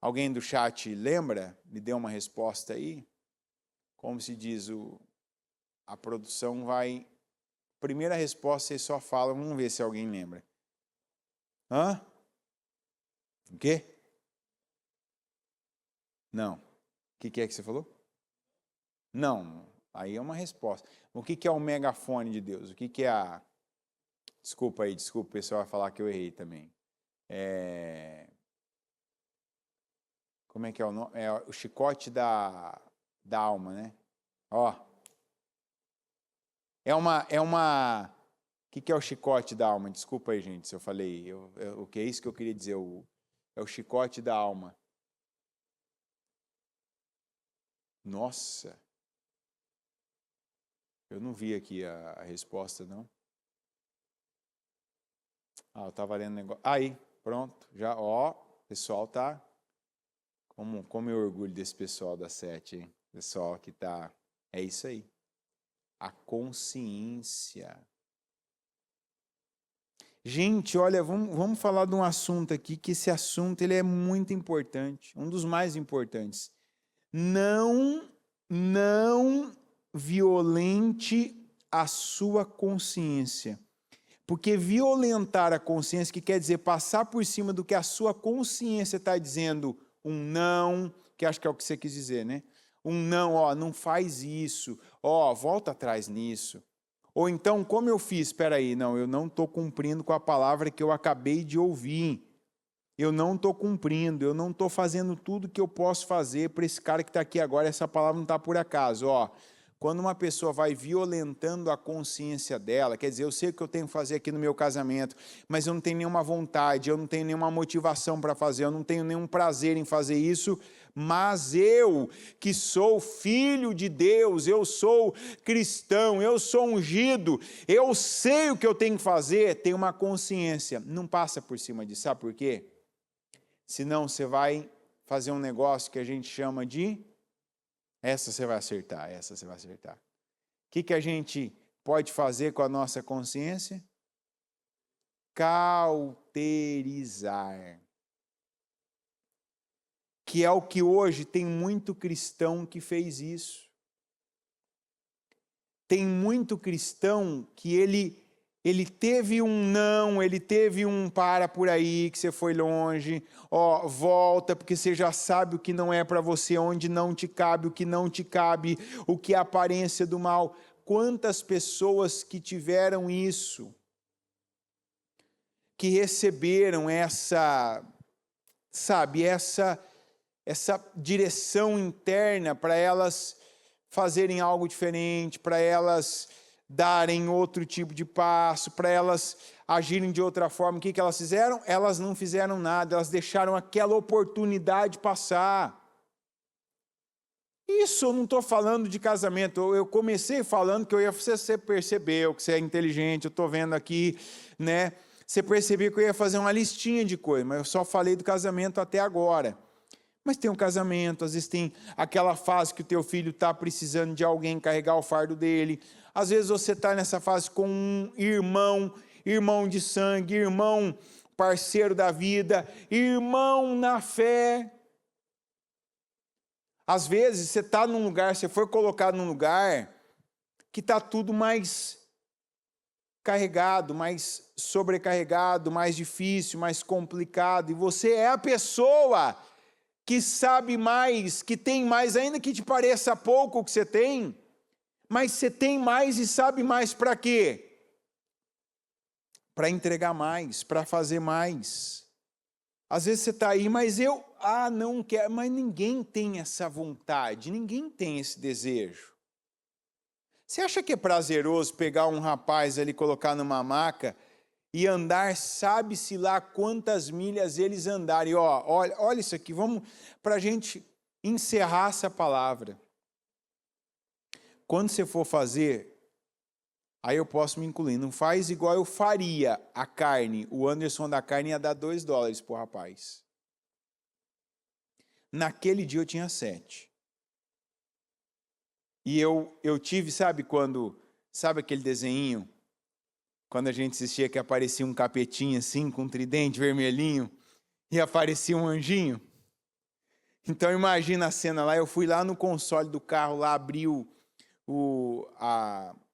Alguém do chat lembra? Me dê uma resposta aí. Como se diz, a produção vai... Primeira resposta, vocês só falam, vamos ver se alguém lembra. O quê? Não. O que é que você falou? Não, aí é uma resposta. O que é o megafone de Deus? O que é a... Desculpa, o pessoal vai falar que eu errei também. Como é que é o nome? É o chicote da alma, né? O que é o chicote da alma? Desculpa aí, gente, se eu falei. O que é isso que eu queria dizer? É o chicote da alma. Nossa! Eu não vi aqui a resposta, não. Eu estava lendo negócio. Aí, pronto. Já, o pessoal tá... Como eu orgulho desse pessoal da 7, hein? Pessoal que tá... É isso aí. A consciência. Gente, olha, vamos falar de um assunto aqui, que esse assunto ele é muito importante, um dos mais importantes. Não violente a sua consciência. Porque violentar a consciência, que quer dizer passar por cima do que a sua consciência está dizendo, um não, que acho que é o que você quis dizer, né? Um não, ó, não faz isso, ó, volta atrás nisso. Ou então, como eu fiz? Espera aí, não, eu não estou cumprindo com a palavra que eu acabei de ouvir. Eu não estou cumprindo, eu não estou fazendo tudo que eu posso fazer para esse cara que está aqui agora, essa palavra não está por acaso, ó. Quando uma pessoa vai violentando a consciência dela, quer dizer, eu sei o que eu tenho que fazer aqui no meu casamento, mas eu não tenho nenhuma vontade, eu não tenho nenhuma motivação para fazer, eu não tenho nenhum prazer em fazer isso, mas eu, que sou filho de Deus, eu sou cristão, eu sou ungido, eu sei o que eu tenho que fazer, tenho uma consciência, não passa por cima disso, sabe por quê? Senão você vai fazer um negócio que a gente chama de... Essa você vai acertar, essa você vai acertar. O que a gente pode fazer com a nossa consciência? Cauterizar. Que é o que hoje tem muito cristão que fez isso. Tem muito cristão que ele teve um não, ele teve um para por aí, que você foi longe, ó, volta, porque você já sabe o que não é para você, onde não te cabe, o que não te cabe, o que é a aparência do mal. Quantas pessoas que tiveram isso, que receberam essa, sabe, essa direção interna para elas fazerem algo diferente, para elas darem outro tipo de passo, para elas agirem de outra forma. O que elas fizeram? Elas não fizeram nada, elas deixaram aquela oportunidade passar. Isso eu não estou falando de casamento, eu comecei falando que você percebeu, que você é inteligente, eu estou vendo aqui, né? Você percebeu que eu ia fazer uma listinha de coisas, mas eu só falei do casamento até agora. Mas tem um casamento, às vezes tem aquela fase que o teu filho está precisando de alguém carregar o fardo dele. Às vezes você está nessa fase com um irmão de sangue, irmão parceiro da vida, irmão na fé. Às vezes você está num lugar, você foi colocado num lugar que está tudo mais carregado, mais sobrecarregado, mais difícil, mais complicado. E você é a pessoa que sabe mais, que tem mais, ainda que te pareça pouco o que você tem, mas você tem mais e sabe mais para quê? Para entregar mais, para fazer mais. Às vezes você está aí, mas não quero, mas ninguém tem essa vontade, ninguém tem esse desejo. Você acha que é prazeroso pegar um rapaz ali, colocar numa maca e andar, sabe-se lá quantas milhas eles andarem? Olha isso aqui, vamos para a gente encerrar essa palavra. Quando você for fazer, aí eu posso me incluir, não faz igual eu faria a carne. O Anderson da carne ia dar $2 pro rapaz. Naquele dia eu tinha 7. E eu tive, sabe aquele desenho? Quando a gente assistia que aparecia um capetinho assim, com um tridente vermelhinho, e aparecia um anjinho. Então imagina a cena lá, eu fui lá no console do carro, lá abri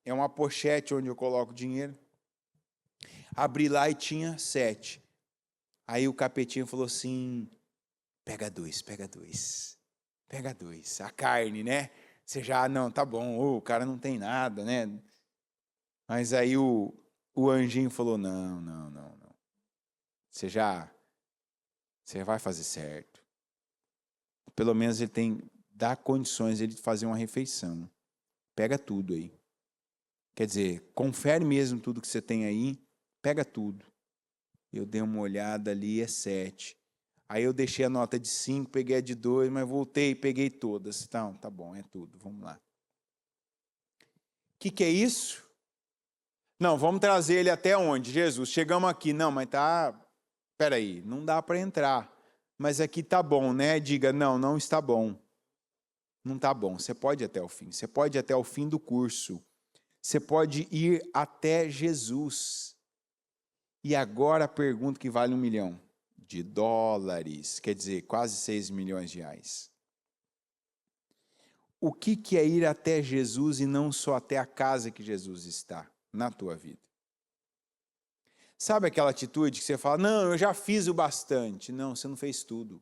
é uma pochete onde eu coloco dinheiro. Abri lá e tinha 7. Aí o capetinho falou assim, pega 2. A carne, né? Você já, não, tá bom, o cara não tem nada, né? Mas aí o anjinho falou, não. Você vai fazer certo. Pelo menos ele dá condições de fazer uma refeição. Pega tudo aí. Quer dizer, confere mesmo tudo que você tem aí, pega tudo. Eu dei uma olhada ali, é 7. Aí eu deixei a nota de 5, peguei a de 2, mas voltei e peguei todas. Então, tá bom, é tudo, vamos lá. O que é isso? Não, vamos trazer ele até onde? Jesus, chegamos aqui. Não, mas peraí, não dá para entrar. Mas aqui tá bom, né? Diga, não está bom. Não tá bom, você pode ir até o fim. Você pode ir até o fim do curso. Você pode ir até Jesus. E agora a pergunta que vale $1 milhão de dólares, quer dizer, quase 6 milhões de reais. O que é ir até Jesus e não só até a casa que Jesus está na tua vida? Sabe aquela atitude que você fala, não, eu já fiz o bastante. Não, você não fez tudo.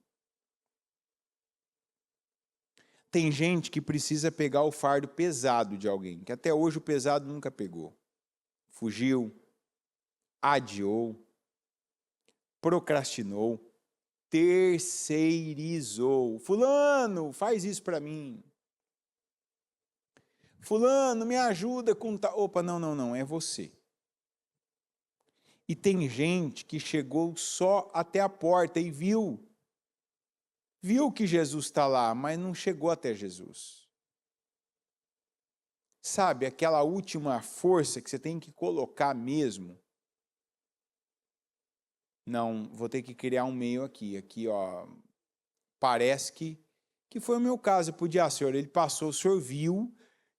Tem gente que precisa pegar o fardo pesado de alguém, que até hoje o pesado nunca pegou. Fugiu, adiou, procrastinou, terceirizou. Fulano, faz isso para mim. Fulano, me ajuda com tal. Opa, não, é você. E tem gente que chegou só até a porta e viu que Jesus está lá, mas não chegou até Jesus. Sabe, aquela última força que você tem que colocar mesmo. Não, vou ter que criar um meio aqui. Aqui, ó, parece que foi o meu caso. Eu podia, senhor, ele passou, o senhor viu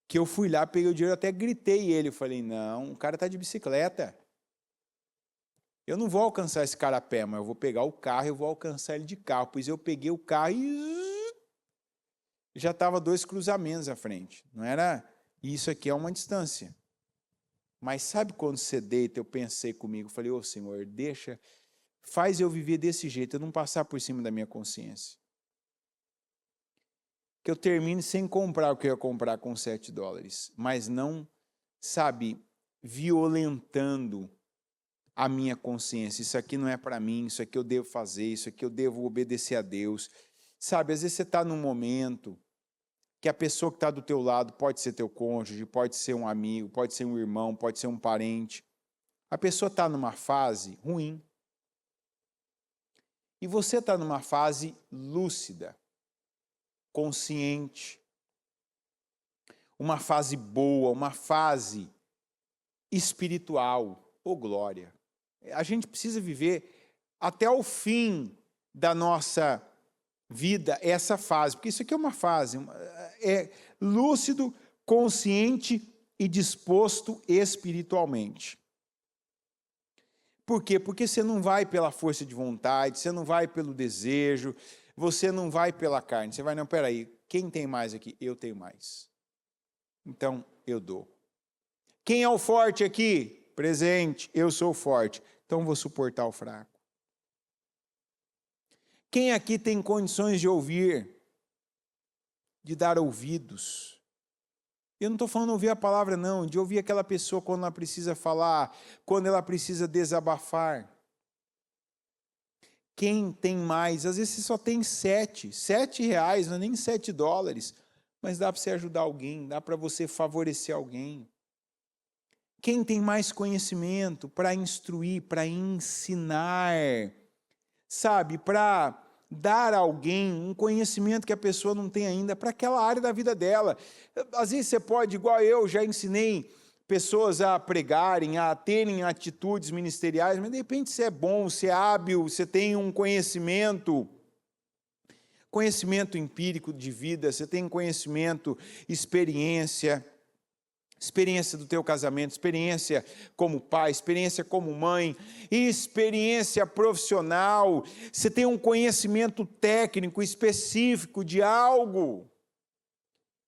que eu fui lá, peguei o dinheiro, até gritei ele. Eu falei, não, o cara está de bicicleta. Eu não vou alcançar esse cara a pé, mas eu vou pegar o carro e eu vou alcançar ele de carro. Pois eu peguei o carro e já estava 2 cruzamentos à frente. Não era... Isso aqui é uma distância. Mas sabe quando você deita, eu pensei comigo, falei, ô Senhor, deixa, faz eu viver desse jeito, eu não passar por cima da minha consciência. Que eu termine sem comprar o que eu ia comprar com $7, mas não, sabe, violentando a minha consciência. Isso aqui não é para mim, isso aqui eu devo fazer, isso aqui eu devo obedecer a Deus. Sabe, às vezes você está num momento que a pessoa que está do teu lado pode ser teu cônjuge, pode ser um amigo, pode ser um irmão, pode ser um parente. A pessoa está numa fase ruim. E você está numa fase lúcida, consciente, uma fase boa, uma fase espiritual. Ô glória! A gente precisa viver até o fim da nossa vida essa fase, porque isso aqui é uma fase, é lúcido, consciente e disposto espiritualmente. Por quê? Porque você não vai pela força de vontade, você não vai pelo desejo, você não vai pela carne, você vai, não, peraí, quem tem mais aqui? Eu tenho mais. Então, eu dou. Quem é o forte aqui? Presente, eu sou o forte, então vou suportar o fraco. Quem aqui tem condições de ouvir, de dar ouvidos? Eu não estou falando ouvir a palavra, não, de ouvir aquela pessoa quando ela precisa falar, quando ela precisa desabafar. Quem tem mais? Às vezes você só tem R$7, não é nem $7, mas dá para você ajudar alguém, dá para você favorecer alguém. Quem tem mais conhecimento para instruir, para ensinar, sabe, para dar a alguém um conhecimento que a pessoa não tem ainda para aquela área da vida dela. Às vezes você pode, igual eu, já ensinei pessoas a pregarem, a terem atitudes ministeriais, mas de repente você é bom, você é hábil, você tem um conhecimento empírico de vida, você tem conhecimento, experiência do teu casamento, experiência como pai, experiência como mãe, experiência profissional, você tem um conhecimento técnico específico de algo,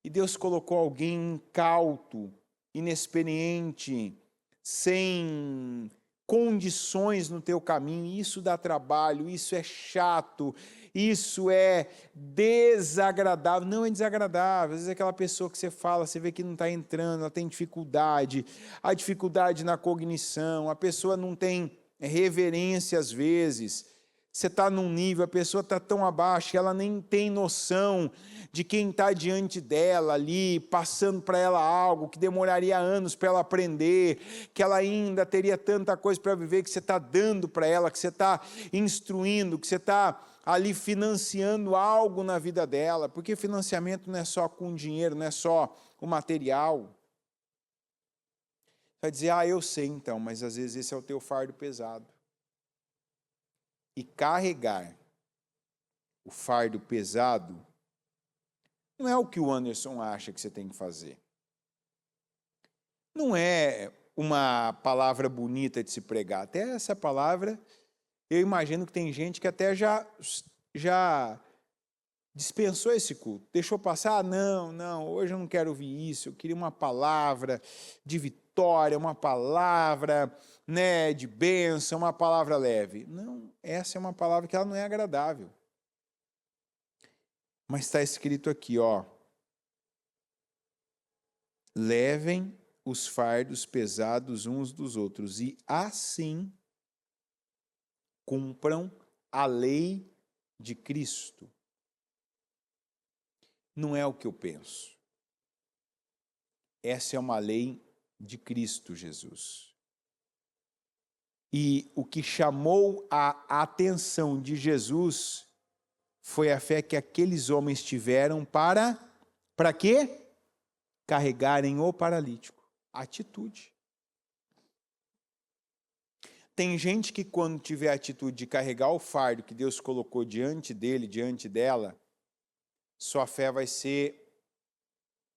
e Deus colocou alguém incauto, inexperiente, sem condições no teu caminho, isso dá trabalho, isso é chato, isso é desagradável. Não é desagradável, às vezes é aquela pessoa que você fala, você vê que não está entrando, ela tem dificuldade, a dificuldade na cognição, a pessoa não tem reverência às vezes, você está num nível, a pessoa está tão abaixo que ela nem tem noção de quem está diante dela ali, passando para ela algo que demoraria anos para ela aprender, que ela ainda teria tanta coisa para viver, que você está dando para ela, que você está instruindo, que você está ali financiando algo na vida dela, porque financiamento não é só com dinheiro, não é só o material. Vai dizer, eu sei então, mas às vezes esse é o teu fardo pesado. E carregar o fardo pesado não é o que o Anderson acha que você tem que fazer. não é uma palavra bonita de se pregar. Até essa palavra, eu imagino que tem gente que até já dispensou esse culto, deixou passar, não, hoje eu não quero ouvir isso, eu queria uma palavra de vitória, uma palavra, né, de bênção, uma palavra leve. Não, essa é uma palavra que ela não é agradável. Mas está escrito aqui, ó, levem os fardos pesados uns dos outros e assim cumpram a lei de Cristo. Não é o que eu penso. Essa é uma lei de Cristo Jesus. E o que chamou a atenção de Jesus foi a fé que aqueles homens tiveram para quê? Carregarem o paralítico. Atitude. Tem gente que quando tiver a atitude de carregar o fardo que Deus colocou diante dele, diante dela, sua fé vai ser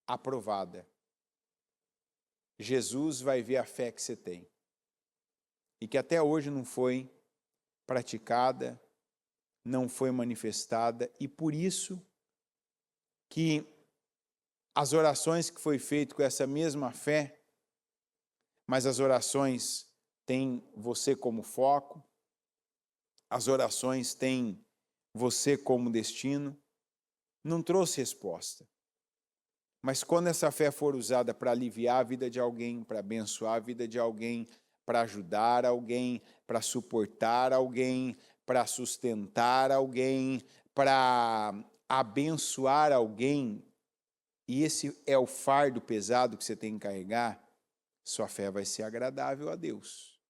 aprovada. Jesus vai ver a fé que você tem. E que até hoje não foi praticada, não foi manifestada, e por isso que as orações que foi feito com essa mesma fé, mas as orações têm você como foco, as orações têm você como destino, não trouxe resposta. Mas quando essa fé for usada para aliviar a vida de alguém, para abençoar a vida de alguém, para ajudar alguém, para suportar alguém, para sustentar alguém, para abençoar alguém, e esse é o fardo pesado que você tem que carregar, sua fé vai ser agradável a Deus.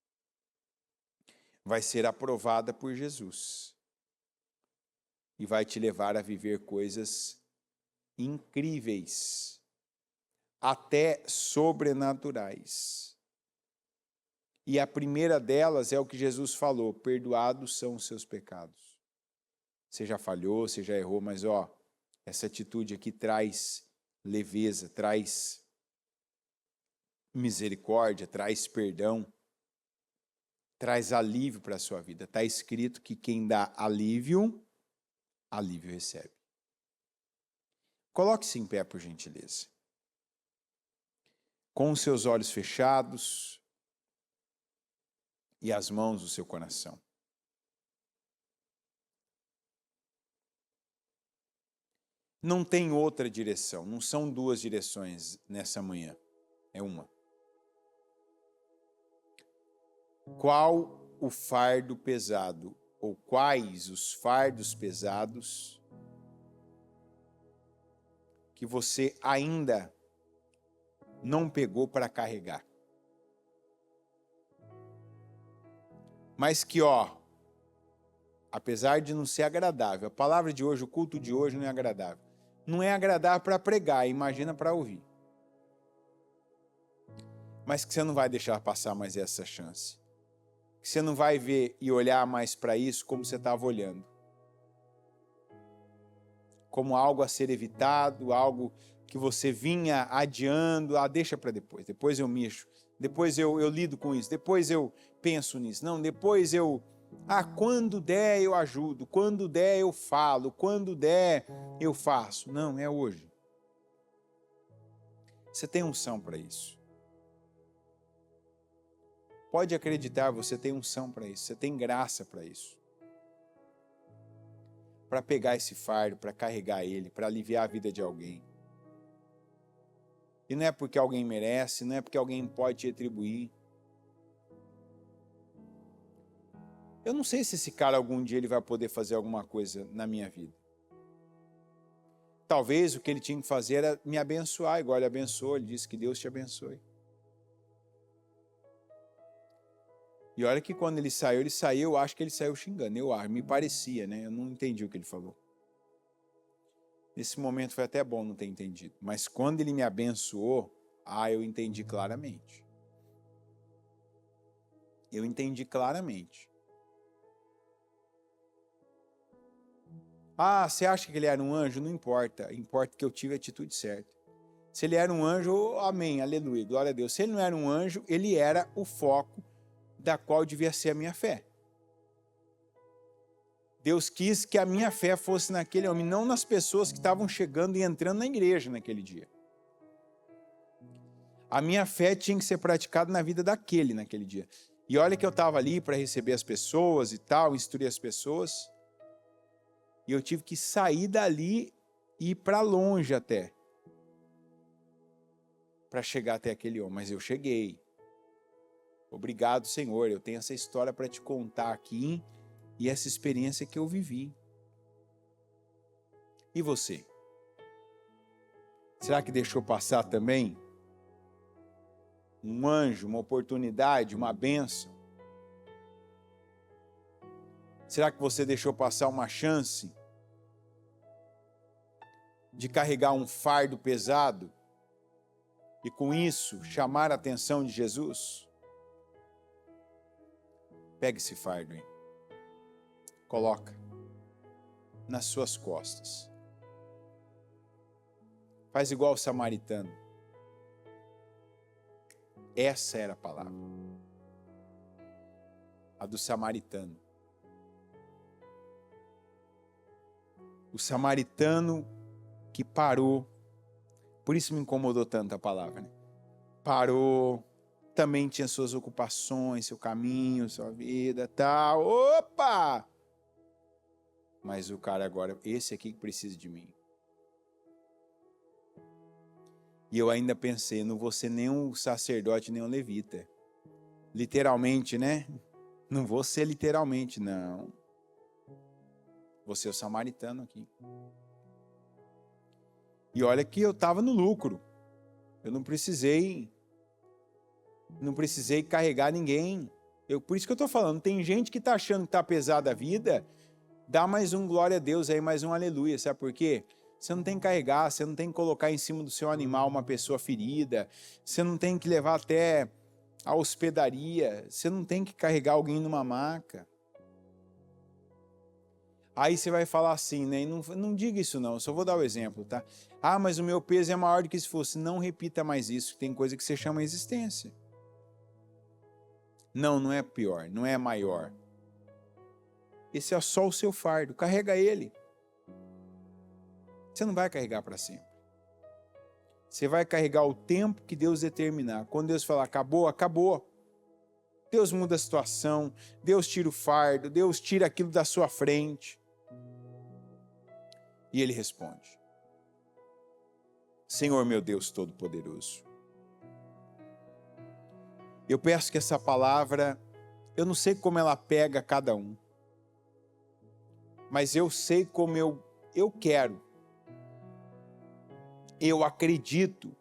Vai ser aprovada por Jesus. E vai te levar a viver coisas incríveis, até sobrenaturais. E a primeira delas é o que Jesus falou: perdoados são os seus pecados. Você já falhou, você já errou, mas essa atitude aqui traz leveza, traz misericórdia, traz perdão, traz alívio para a sua vida. Está escrito que quem dá alívio, alívio recebe. Coloque-se em pé, por gentileza. Com os seus olhos fechados e as mãos no seu coração. Não tem outra direção, não são duas direções nessa manhã, é uma. Qual o fardo pesado, ou quais os fardos pesados que você ainda não pegou para carregar? Mas que, apesar de não ser agradável, a palavra de hoje, o culto de hoje não é agradável. Não é agradável para pregar, imagina para ouvir. Mas que você não vai deixar passar mais essa chance. Que você não vai ver e olhar mais para isso como você estava olhando. Como algo a ser evitado, algo que você vinha adiando, deixa para depois, depois eu mexo, depois eu lido com isso, depois eu penso nisso, não, depois quando der eu ajudo, quando der eu falo, quando der eu faço. Não, é hoje. Você tem unção para isso. Pode acreditar, você tem unção para isso, você tem graça para isso. Para pegar esse fardo, para carregar ele, para aliviar a vida de alguém. E não é porque alguém merece, não é porque alguém pode te atribuir. Eu não sei se esse cara algum dia ele vai poder fazer alguma coisa na minha vida. Talvez o que ele tinha que fazer era me abençoar, igual ele abençoou, ele disse que Deus te abençoe. E olha que quando ele saiu, eu acho que ele saiu xingando, me parecia, né? Eu não entendi o que ele falou. Nesse momento foi até bom não ter entendido. Mas quando ele me abençoou, eu entendi claramente. Eu entendi claramente. Você acha que ele era um anjo? Não importa. Importa que eu tive a atitude certa. Se ele era um anjo, amém, aleluia, glória a Deus. Se ele não era um anjo, ele era o foco da qual devia ser a minha fé. Deus quis que a minha fé fosse naquele homem, não nas pessoas que estavam chegando e entrando na igreja naquele dia. A minha fé tinha que ser praticada na vida naquele dia. E olha que eu estava ali para receber as pessoas e tal, instruir as pessoas. E eu tive que sair dali e ir para longe até. Para chegar até aquele homem. Mas eu cheguei. Obrigado, Senhor. Eu tenho essa história para te contar aqui e essa experiência que eu vivi. E você? Será que deixou passar também um anjo, uma oportunidade, uma bênção? Será que você deixou passar uma chance de carregar um fardo pesado e com isso chamar a atenção de Jesus? Pega esse fardo aí, coloca nas suas costas. Faz igual o samaritano. Essa era a palavra. A do samaritano. O samaritano que parou. Por isso me incomodou tanto a palavra, né? Parou. Também tinha suas ocupações, seu caminho, sua vida, tal. Opa! Mas o cara agora, esse aqui que precisa de mim. E eu ainda pensei, não vou ser nem um sacerdote, nem um levita. Literalmente, né? Não vou ser literalmente, não. Vou ser o samaritano aqui. E olha que eu estava no lucro. Eu não precisei carregar ninguém. Por isso que eu estou falando, tem gente que está achando que está pesada a vida, dá mais um glória a Deus aí, mais um aleluia. Sabe por quê? Você não tem que carregar, você não tem que colocar em cima do seu animal uma pessoa ferida, você não tem que levar até a hospedaria, você não tem que carregar alguém numa maca. Aí você vai falar assim, né? Não diga isso não, eu só vou dar o exemplo, tá? Ah, mas o meu peso é maior do que se fosse. Não repita mais isso, tem coisa que você chama existência. Não é pior, não é maior. Esse é só o seu fardo, carrega ele. Você não vai carregar para sempre. Você vai carregar o tempo que Deus determinar. Quando Deus falar acabou, acabou. Deus muda a situação, Deus tira o fardo, Deus tira aquilo da sua frente. E ele responde: Senhor meu Deus Todo-Poderoso, eu peço que essa palavra, eu não sei como ela pega cada um, mas eu sei como eu quero. Eu acredito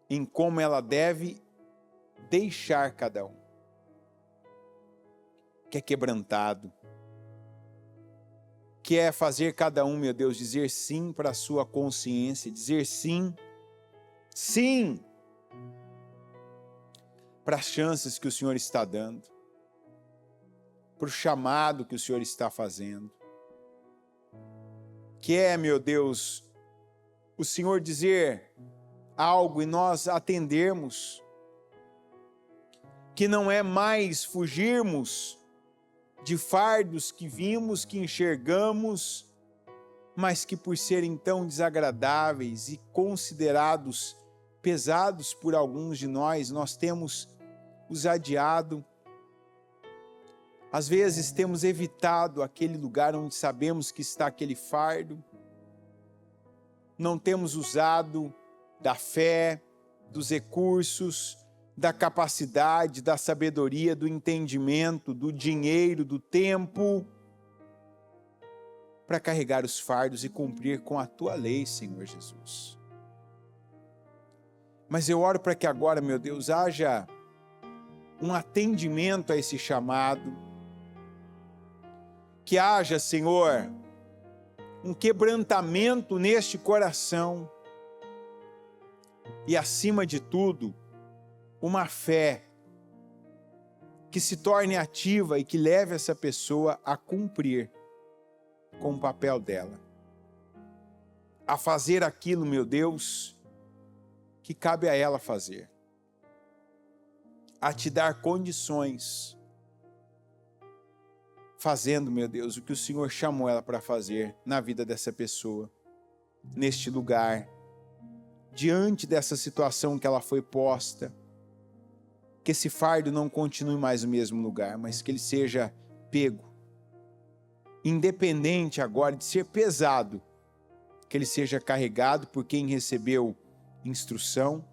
em como ela deve deixar cada um. Que é quebrantado. Que é fazer cada um, meu Deus, dizer sim para a sua consciência, dizer sim, sim, para as chances que o Senhor está dando, para o chamado que o Senhor está fazendo. Que é, meu Deus, o Senhor dizer algo e nós atendermos, que não é mais fugirmos de fardos que vimos, que enxergamos, mas que por serem tão desagradáveis e considerados pesados por alguns de nós temos os adiado. Às vezes temos evitado aquele lugar onde sabemos que está aquele fardo. Não temos usado da fé, dos recursos, da capacidade, da sabedoria, do entendimento, do dinheiro, do tempo, para carregar os fardos e cumprir com a tua lei, Senhor Jesus. Mas eu oro para que agora, meu Deus, haja um atendimento a esse chamado, que haja, Senhor, um quebrantamento neste coração e, acima de tudo, uma fé que se torne ativa e que leve essa pessoa a cumprir com o papel dela, a fazer aquilo, meu Deus, que cabe a ela fazer, a te dar condições, fazendo, meu Deus, o que o Senhor chamou ela para fazer na vida dessa pessoa, neste lugar, diante dessa situação que ela foi posta, que esse fardo não continue mais no mesmo lugar, mas que ele seja pego, independente agora de ser pesado, que ele seja carregado por quem recebeu instrução,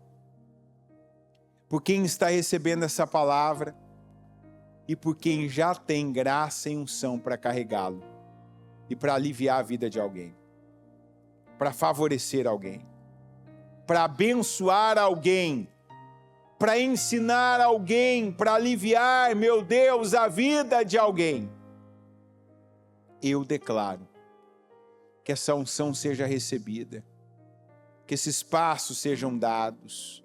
por quem está recebendo essa palavra e por quem já tem graça e unção para carregá-lo e para aliviar a vida de alguém, para favorecer alguém, para abençoar alguém, para ensinar alguém, para aliviar, meu Deus, a vida de alguém. Eu declaro que essa unção seja recebida, que esses passos sejam dados,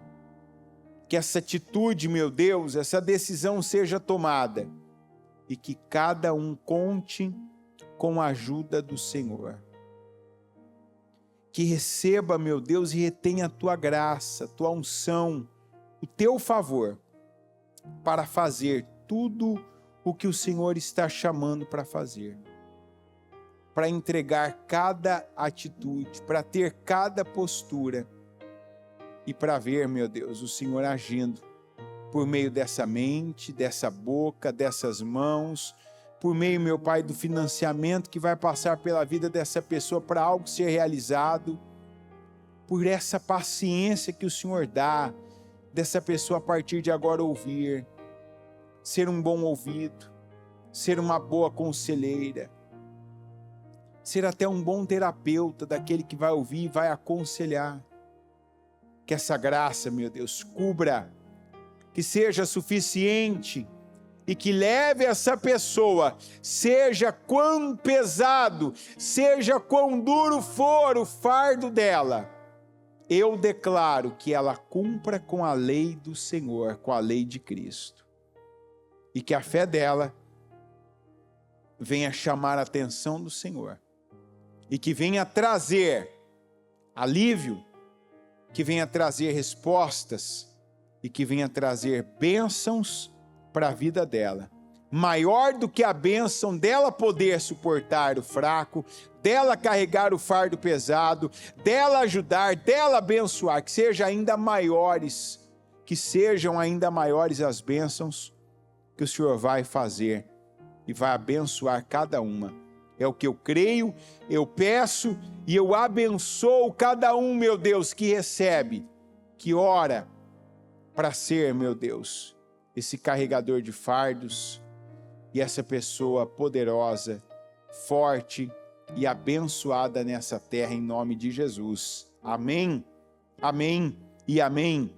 que essa atitude, meu Deus, essa decisão seja tomada e que cada um conte com a ajuda do Senhor. Que receba, meu Deus, e retenha a tua graça, a tua unção, o teu favor para fazer tudo o que o Senhor está chamando para fazer. Para entregar cada atitude, para ter cada postura e para ver, meu Deus, o Senhor agindo por meio dessa mente, dessa boca, dessas mãos, por meio, meu Pai, do financiamento que vai passar pela vida dessa pessoa para algo ser realizado, por essa paciência que o Senhor dá, dessa pessoa a partir de agora ouvir, ser um bom ouvido, ser uma boa conselheira, ser até um bom terapeuta daquele que vai ouvir e vai aconselhar. Que essa graça, meu Deus, cubra, que seja suficiente e que leve essa pessoa, seja quão pesado, seja quão duro for o fardo dela, eu declaro que ela cumpra com a lei do Senhor, com a lei de Cristo. E que a fé dela venha chamar a atenção do Senhor. E que venha trazer alívio, que venha trazer respostas e que venha trazer bênçãos para a vida dela. Maior do que a bênção dela poder suportar o fraco, dela carregar o fardo pesado, dela ajudar, dela abençoar, que sejam ainda maiores as bênçãos que o Senhor vai fazer e vai abençoar cada uma. É o que eu creio, eu peço e eu abençoo cada um, meu Deus, que recebe, que ora para ser, meu Deus, esse carregador de fardos e essa pessoa poderosa, forte e abençoada nessa terra em nome de Jesus. Amém, amém e amém.